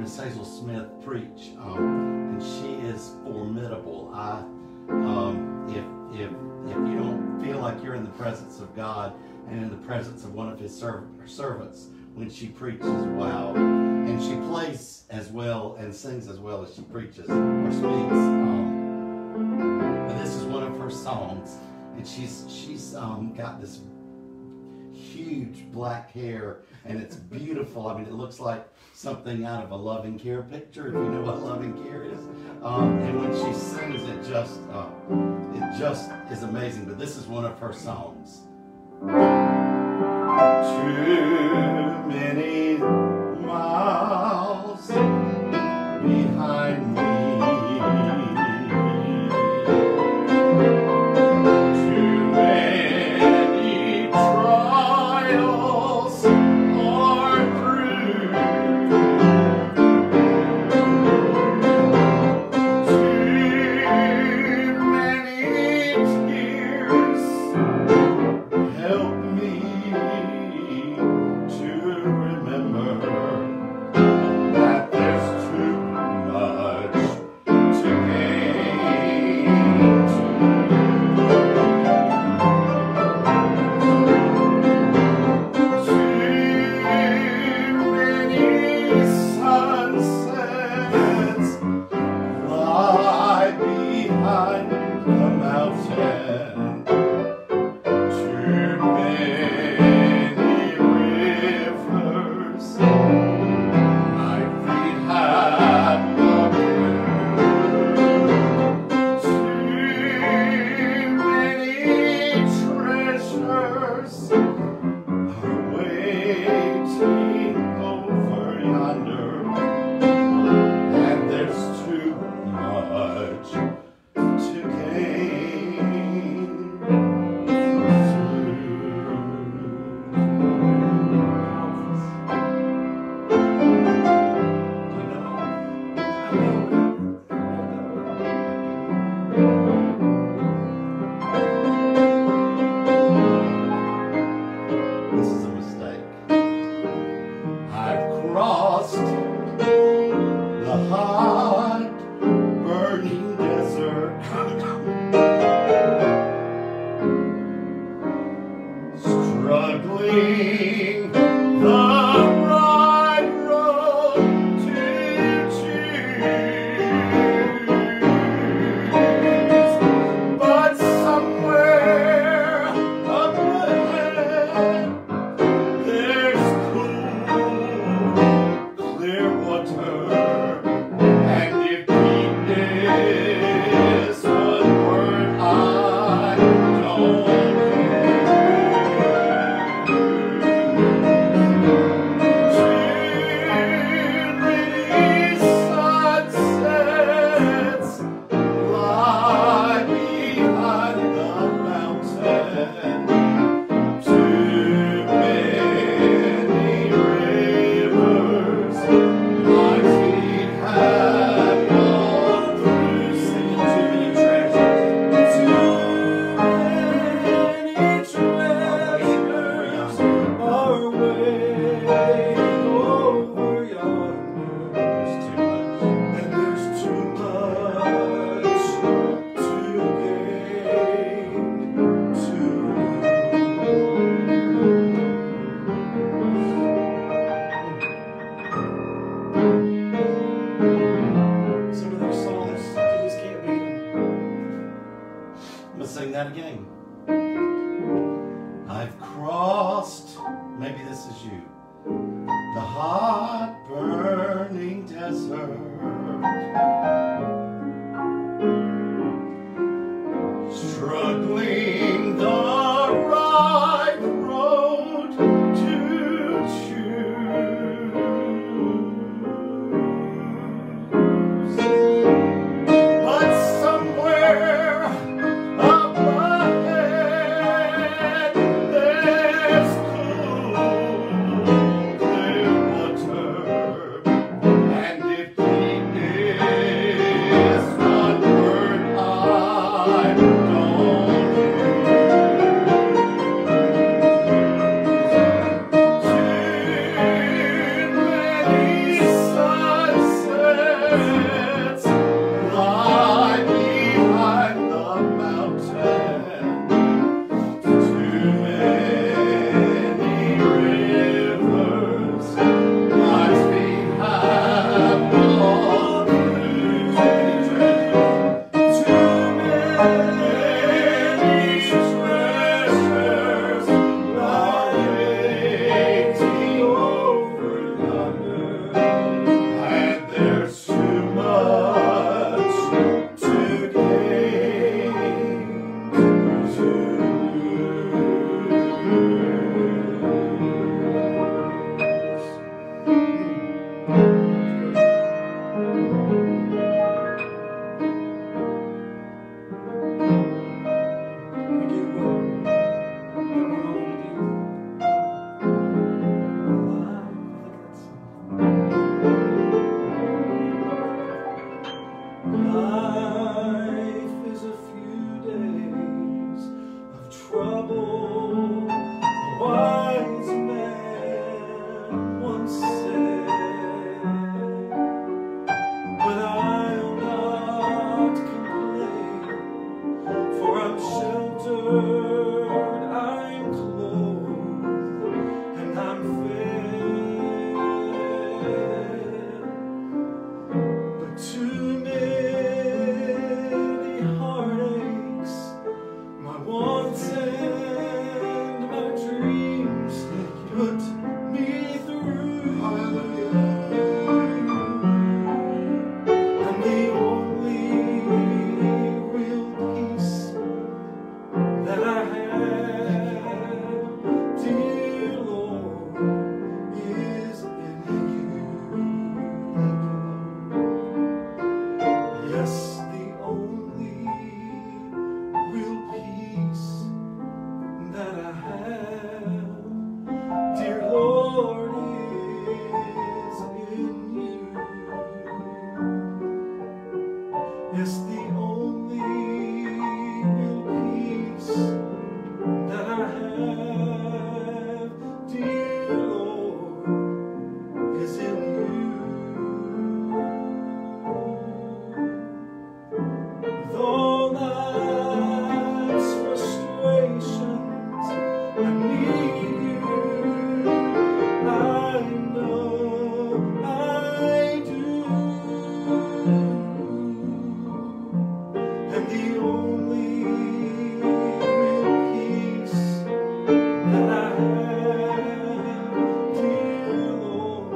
Miss Hazel Smith preach, and she is formidable. If you don't feel like you're in the presence of God and in the presence of one of His servants when she preaches, wow! And she plays as well and sings as well as she preaches or speaks. And this is one of her songs, and she's got this huge black hair, and it's beautiful. I mean, it looks like something out of a Loving Care picture, if you know what Loving Care is. And when she sings, it just is amazing. But this is one of her songs. Too many miles behind me. trouble, a wise man once said, but I'll not complain, for I'm sheltered, I'm clothed, and I'm fed. But too many heartaches, my wants and my dreams put me through. And the only real peace that I have, dear Lord, is in you. Yes, the only real peace that I have, dear Lord, is in you. Yes, the only real peace that I have, dear Lord, is in you. With all life's frustrations, I need you. I know I do. And the only real peace that I have, dear Lord,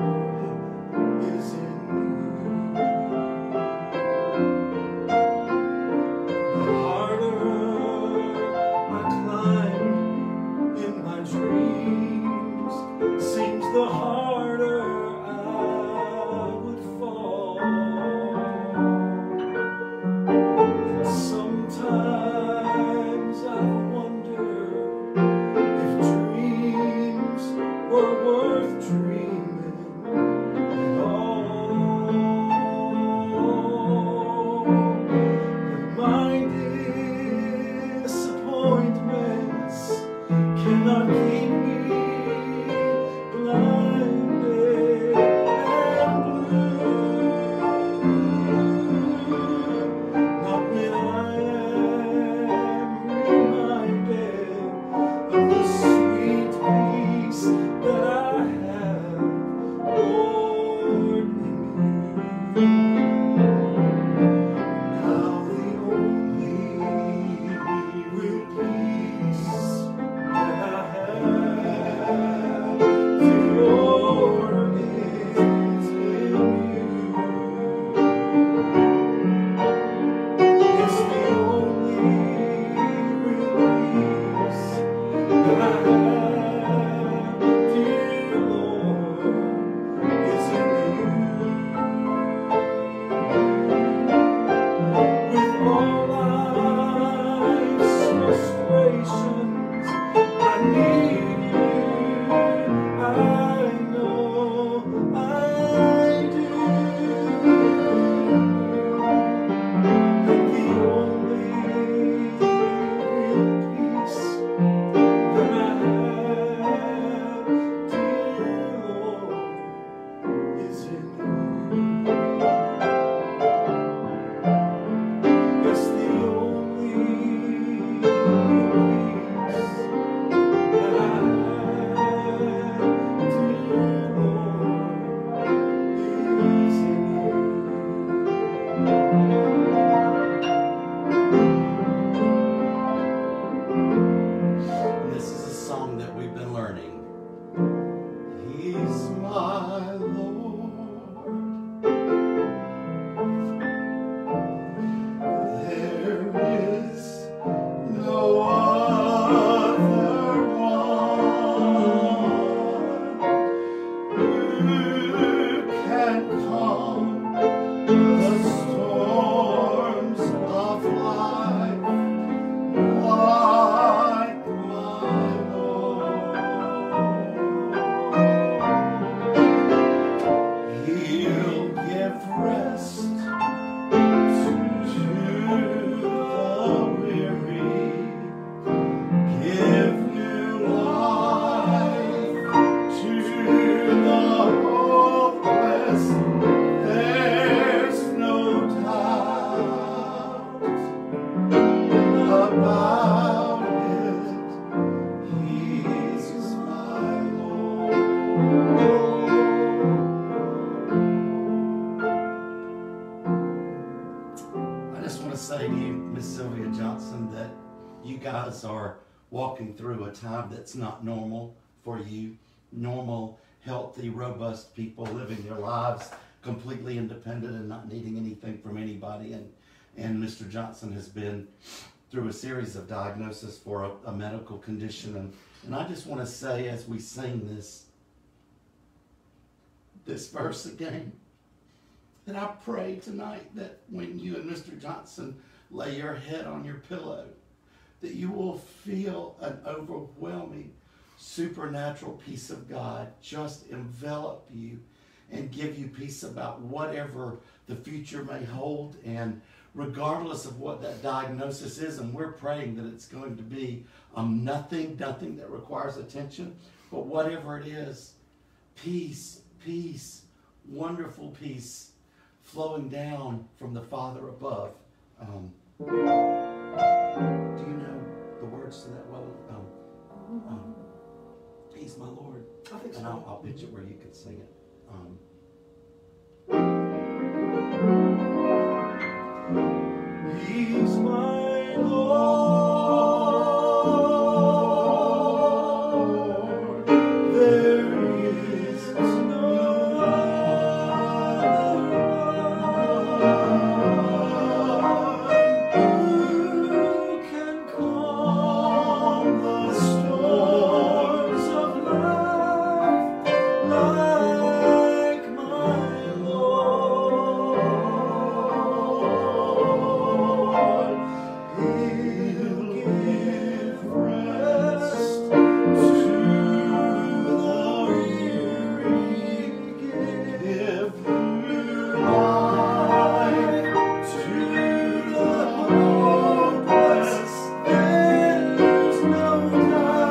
is in you. The harder I climb in my dreams, seems the harder I would fall. And sometimes I've wondered if dreams were worth dreaming at all. But my disappointments cannot keep me blinded and blue. Not when I am reminded of the sweet peace that I have, Lord, in you. Now the only real peace that I have, walking through a time that's not normal for you. Normal, healthy, robust people living their lives completely independent and not needing anything from anybody. And Mr. Johnson has been through a series of diagnoses for a medical condition. And I just want to say, as we sing this verse again, that I pray tonight that when you and Mr. Johnson lay your head on your pillow, that you will feel an overwhelming supernatural peace of God just envelop you and give you peace about whatever the future may hold, and regardless of what that diagnosis is. And we're praying that it's going to be nothing that requires attention, but whatever it is, peace, wonderful peace flowing down from the Father above. Do you know the words to that? Well, He's my Lord. I think so. And I'll pitch it where you can sing it. He's my Lord. There is no other who can calm the storms of life like my Lord. He'll give rest to the weary, give new life to the hopeless. There's no doubt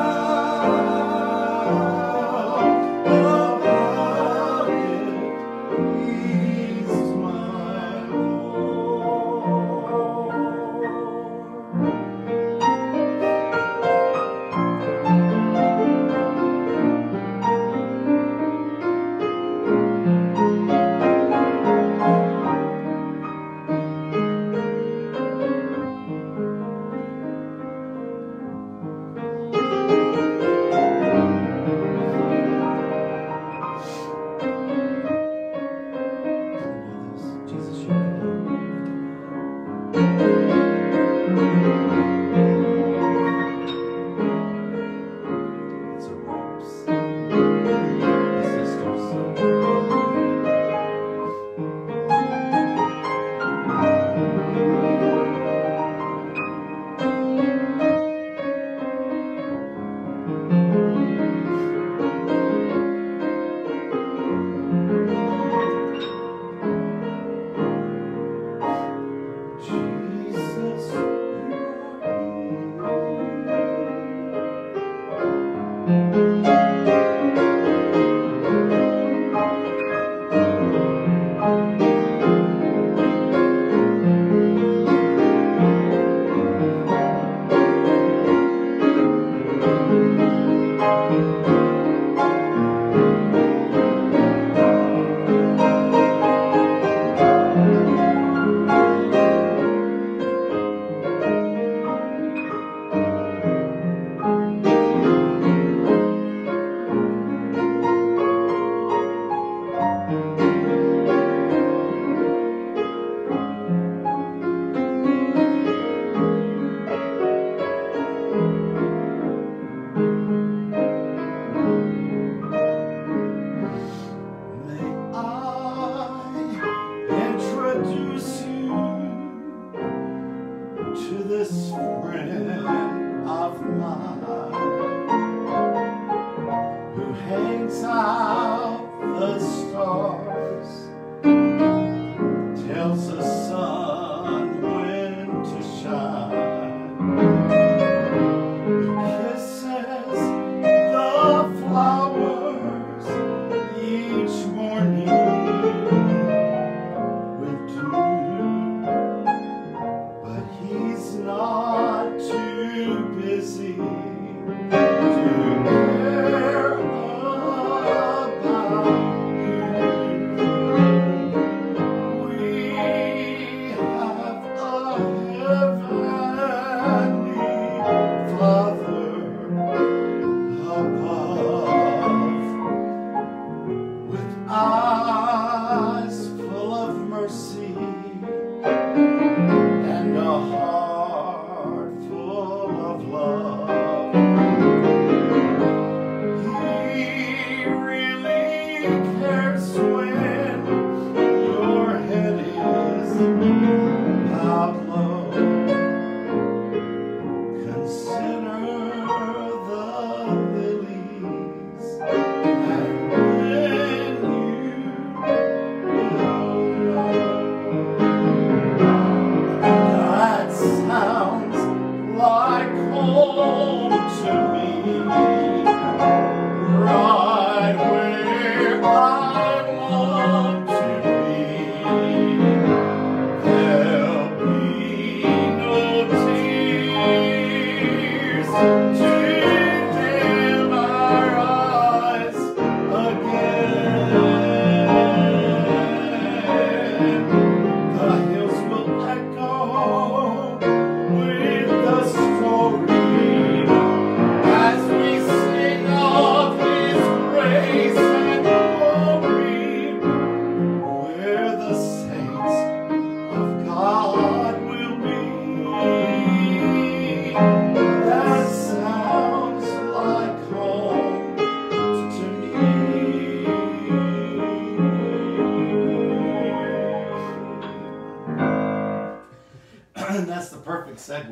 about it. He's my Lord. Jesus, you're it's a rose. The sisters. Jesus, you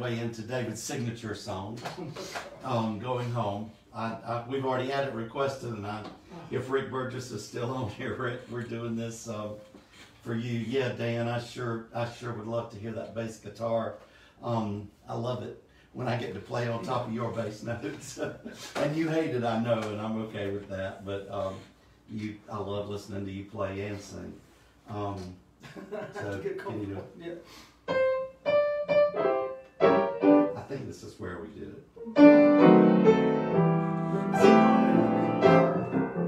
segue into David's signature song, Going Home. We've already had it requested, and if Rick Burgess is still on here, Rick, we're doing this for you. Yeah, Dan, I sure would love to hear that bass guitar. I love it when I get to play on top of your bass notes. And you hate it, I know, and I'm okay with that. But I love listening to you play and sing. So can you do it? Yeah. I think this is where we did it.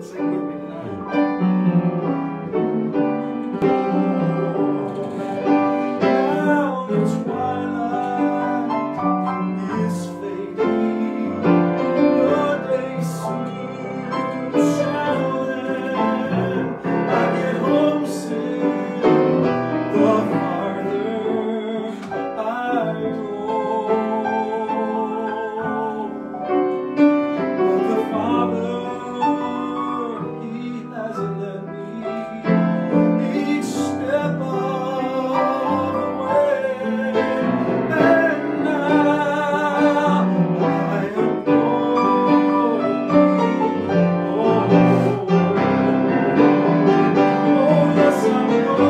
Sing with me tonight. Now the twilight is fading, the day soon shall end. I get homesick the farther I go. But the Father, He hasn't let me each step of the way. And now I am going home. Oh, yes, I'm going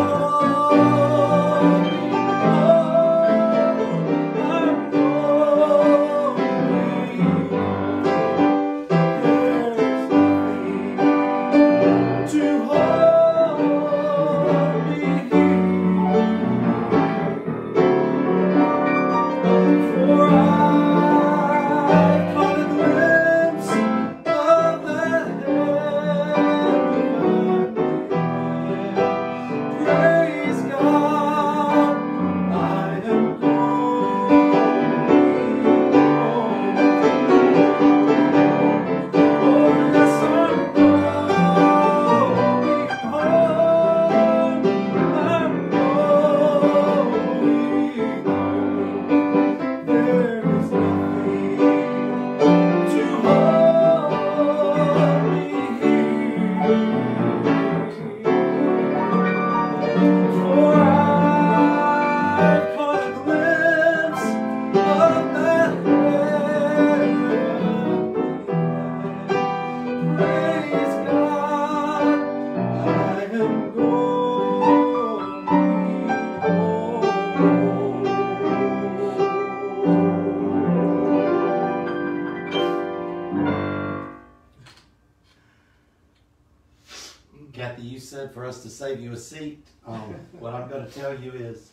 Praise God, I am Kathy, you said for us to save you a seat. What I'm going to tell you is,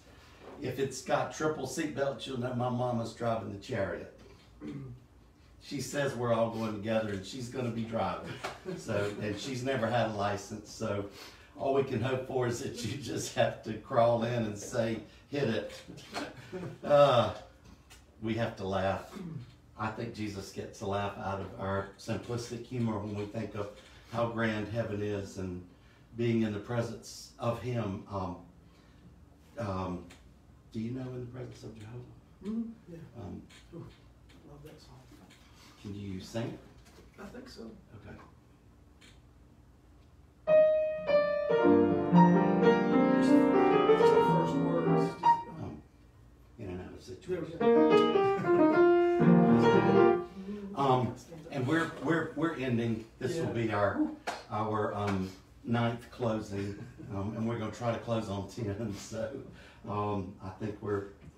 if it's got triple seat belts, you'll know my mama's driving the Chariot. She says we're all going together, and she's going to be driving. So, and she's never had a license, so all we can hope for is that you just have to crawl in and say, hit it. We have to laugh. I think Jesus gets a laugh out of our simplistic humor when we think of how grand heaven is and being in the presence of Him. Do you know in the presence of Jehovah? Mm-hmm. Yeah. Love that song. Can you sing it? I think so. Okay. Just the first words. In and out of There we situation. go. And we're ending. This will be our ninth closing, and we're going to try to close on 10. So I think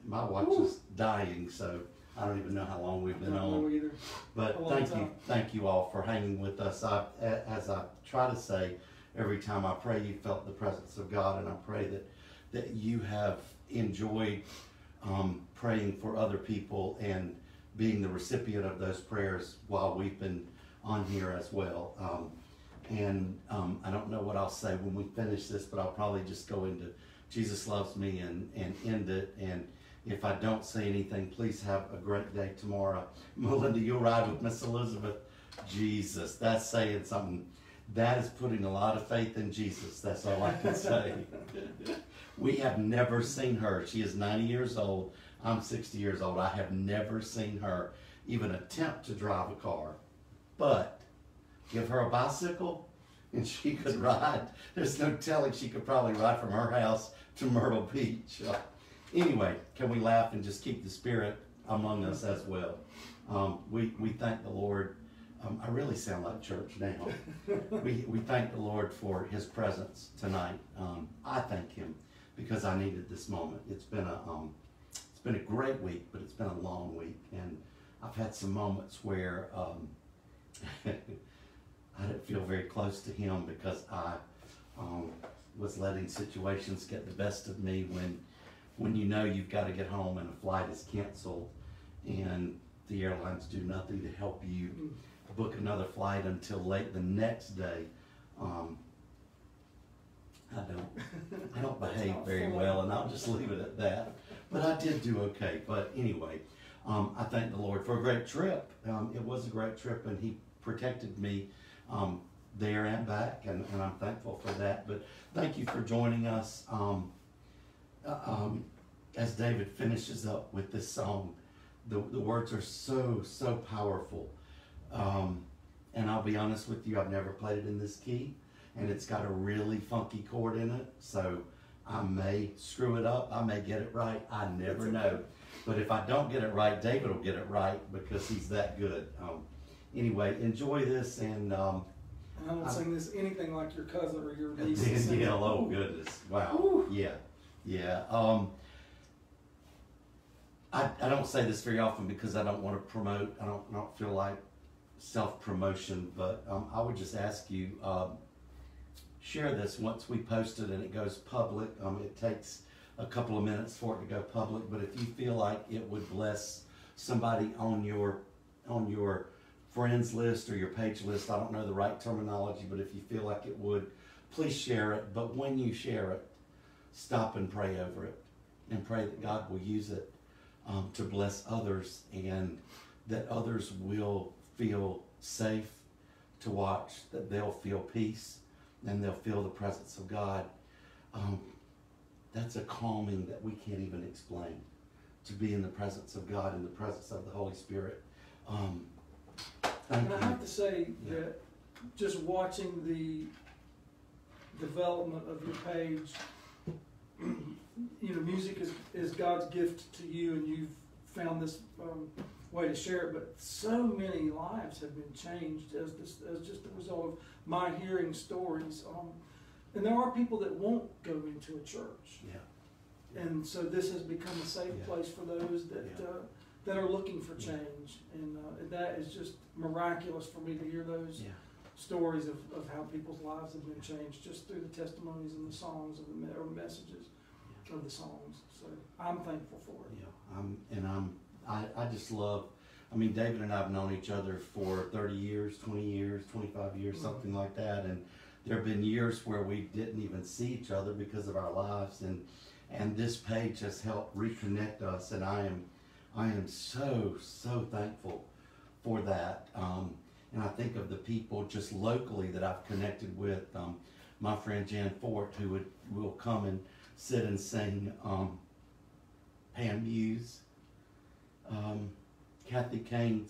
my watch is dying, so I don't even know how long we've been on. Either. But thank you all for hanging with us. As I try to say every time I pray, you felt the presence of God, and I pray that you have enjoyed praying for other people and being the recipient of those prayers while we've been on here as well. I don't know what I'll say when we finish this, but I'll probably just go into Jesus Loves Me and end it. And if I don't say anything, please have a great day tomorrow. Melinda, you'll ride with Miss Elizabeth. Jesus, that's saying something. That is putting a lot of faith in Jesus. That's all I can say. We have never seen her. She is 90 years old. I'm 60 years old. I have never seen her even attempt to drive a car. But give her a bicycle and she could ride. There's no telling, she could probably ride from her house to Myrtle Beach. Anyway, can we laugh and just keep the spirit among us as well. We thank the Lord. I really sound like church now. we thank the Lord for His presence tonight. I thank Him because I needed this moment. It's been a great week, but it's been a long week, and I've had some moments where I didn't feel very close to Him because I was letting situations get the best of me when you know you've got to get home and a flight is canceled and the airlines do nothing to help you book another flight until late the next day. I don't behave very well, and I'll just leave it at that. But I did do okay. But anyway, I thank the Lord for a great trip. It was a great trip, and He protected me there and back, and I'm thankful for that. But thank you for joining us. As David finishes up with this song, the words are so powerful. And I'll be honest with you, I've never played it in this key, and it's got a really funky chord in it, so I may screw it up, I may get it right, I never know. But if I don't get it right, David will get it right because he's that good. Anyway, enjoy this, and I don't sing this anything like your cousin or your niece. Danielle, oh goodness, wow. Ooh. Yeah. I don't say this very often because I don't want to promote. I don't feel like self-promotion, but I would just ask you, share this once we post it and it goes public. It takes a couple of minutes for it to go public, but if you feel like it would bless somebody on your friends list or your page list, I don't know the right terminology, but if you feel like it would, please share it. But when you share it, stop and pray over it and pray that God will use it to bless others, and that others will feel safe to watch, that they'll feel peace and they'll feel the presence of God. That's a calming that we can't even explain, to be in the presence of God, in the presence of the Holy Spirit. And I have to say that just watching the development of your page, music is God's gift to you, and you've found this way to share it. But so many lives have been changed as just a result of my hearing stories. And there are people that won't go into a church. Yeah. And so this has become a safe place for those that are looking for change. And that is just miraculous for me to hear those stories of how people's lives have been changed just through the testimonies and the songs or messages of the songs. So I'm thankful for it. I just love, David and I have known each other for 30 years, 20 years, 25 years, something like that. And there have been years where we didn't even see each other because of our lives. And this page has helped reconnect us. And I am so thankful for that. And I think of the people just locally that I've connected with. My friend Jan Fort, who will come and sit and sing Pam Hughes. Kathy Kane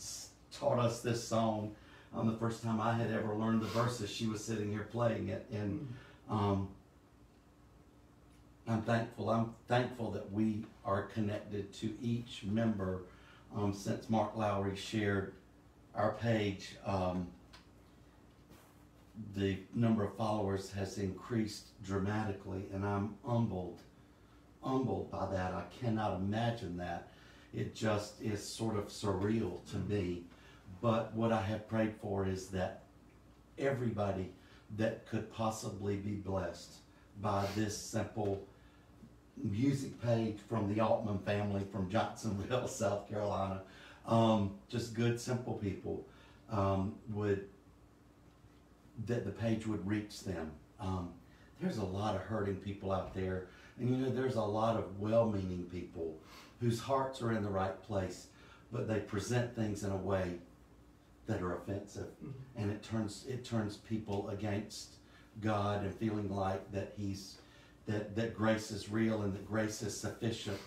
taught us this song the first time I had ever learned the verses. She was sitting here playing it, and I'm thankful that we are connected to each member. Since Mark Lowry shared our page, the number of followers has increased dramatically, and I'm humbled by that. I cannot imagine that. It just is sort of surreal to me. But what I have prayed for is that everybody that could possibly be blessed by this simple music page from the Altman family from Johnsonville, South Carolina, just good, simple people, that the page would reach them. There's a lot of hurting people out there, and there's a lot of well-meaning people whose hearts are in the right place, but they present things in a way that are offensive, and it turns people against God, and feeling like that that grace is real and that grace is sufficient.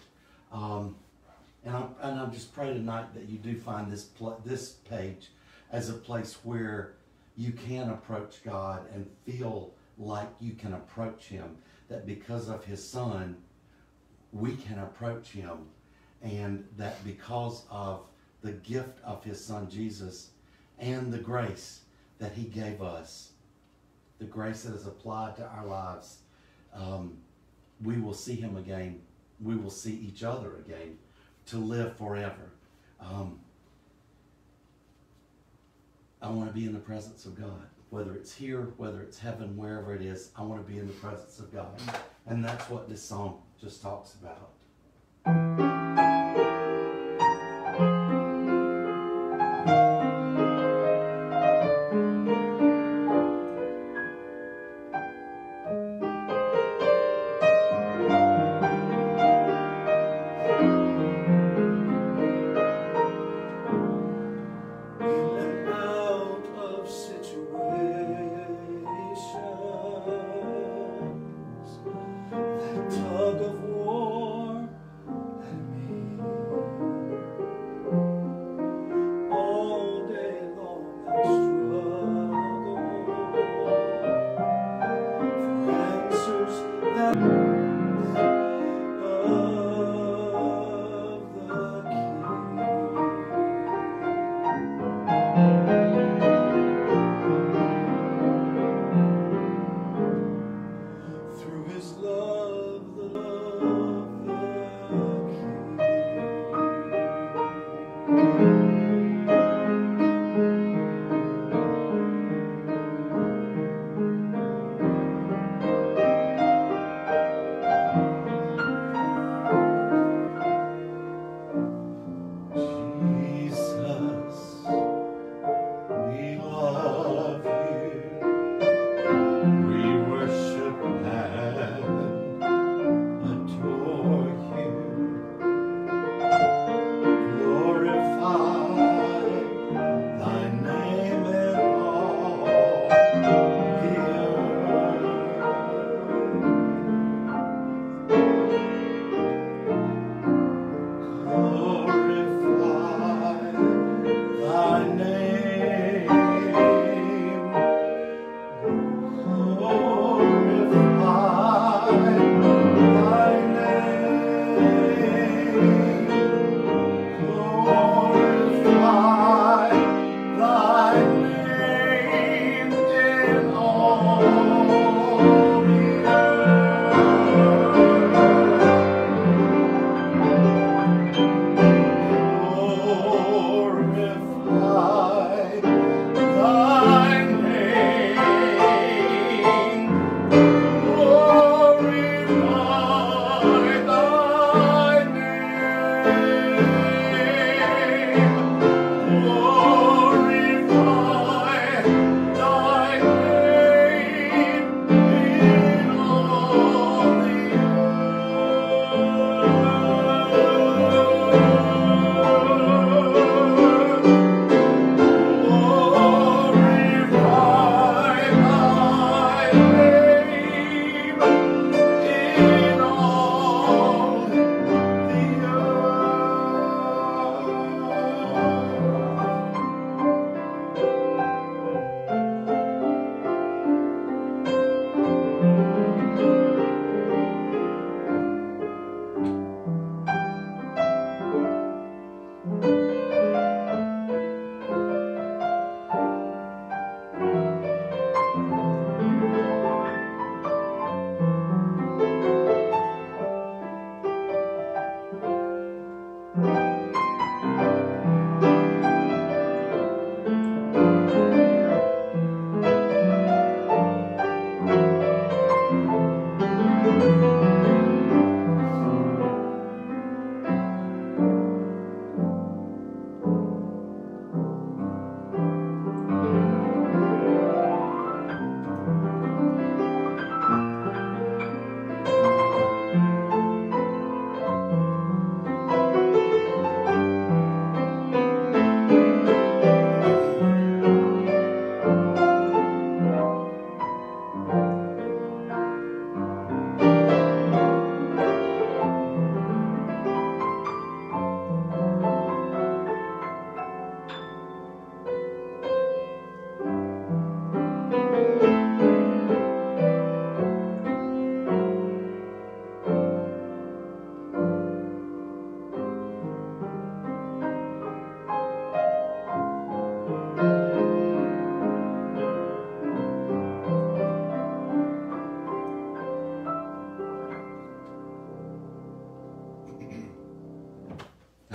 And I'm just praying tonight that you do find this page as a place where you can approach God and feel like you can approach Him, that because of His Son, we can approach Him and that because of the gift of his son Jesus and the grace that he gave us, the grace that is applied to our lives, we will see him again. We will see each other again to live forever. I want to be in the presence of God. Whether it's here, whether it's heaven, wherever it is, I want to be in the presence of God. And that's what this song just talks about. Tug of war and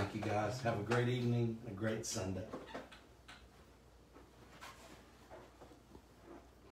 Thank you guys. Have a great evening, a great Sunday.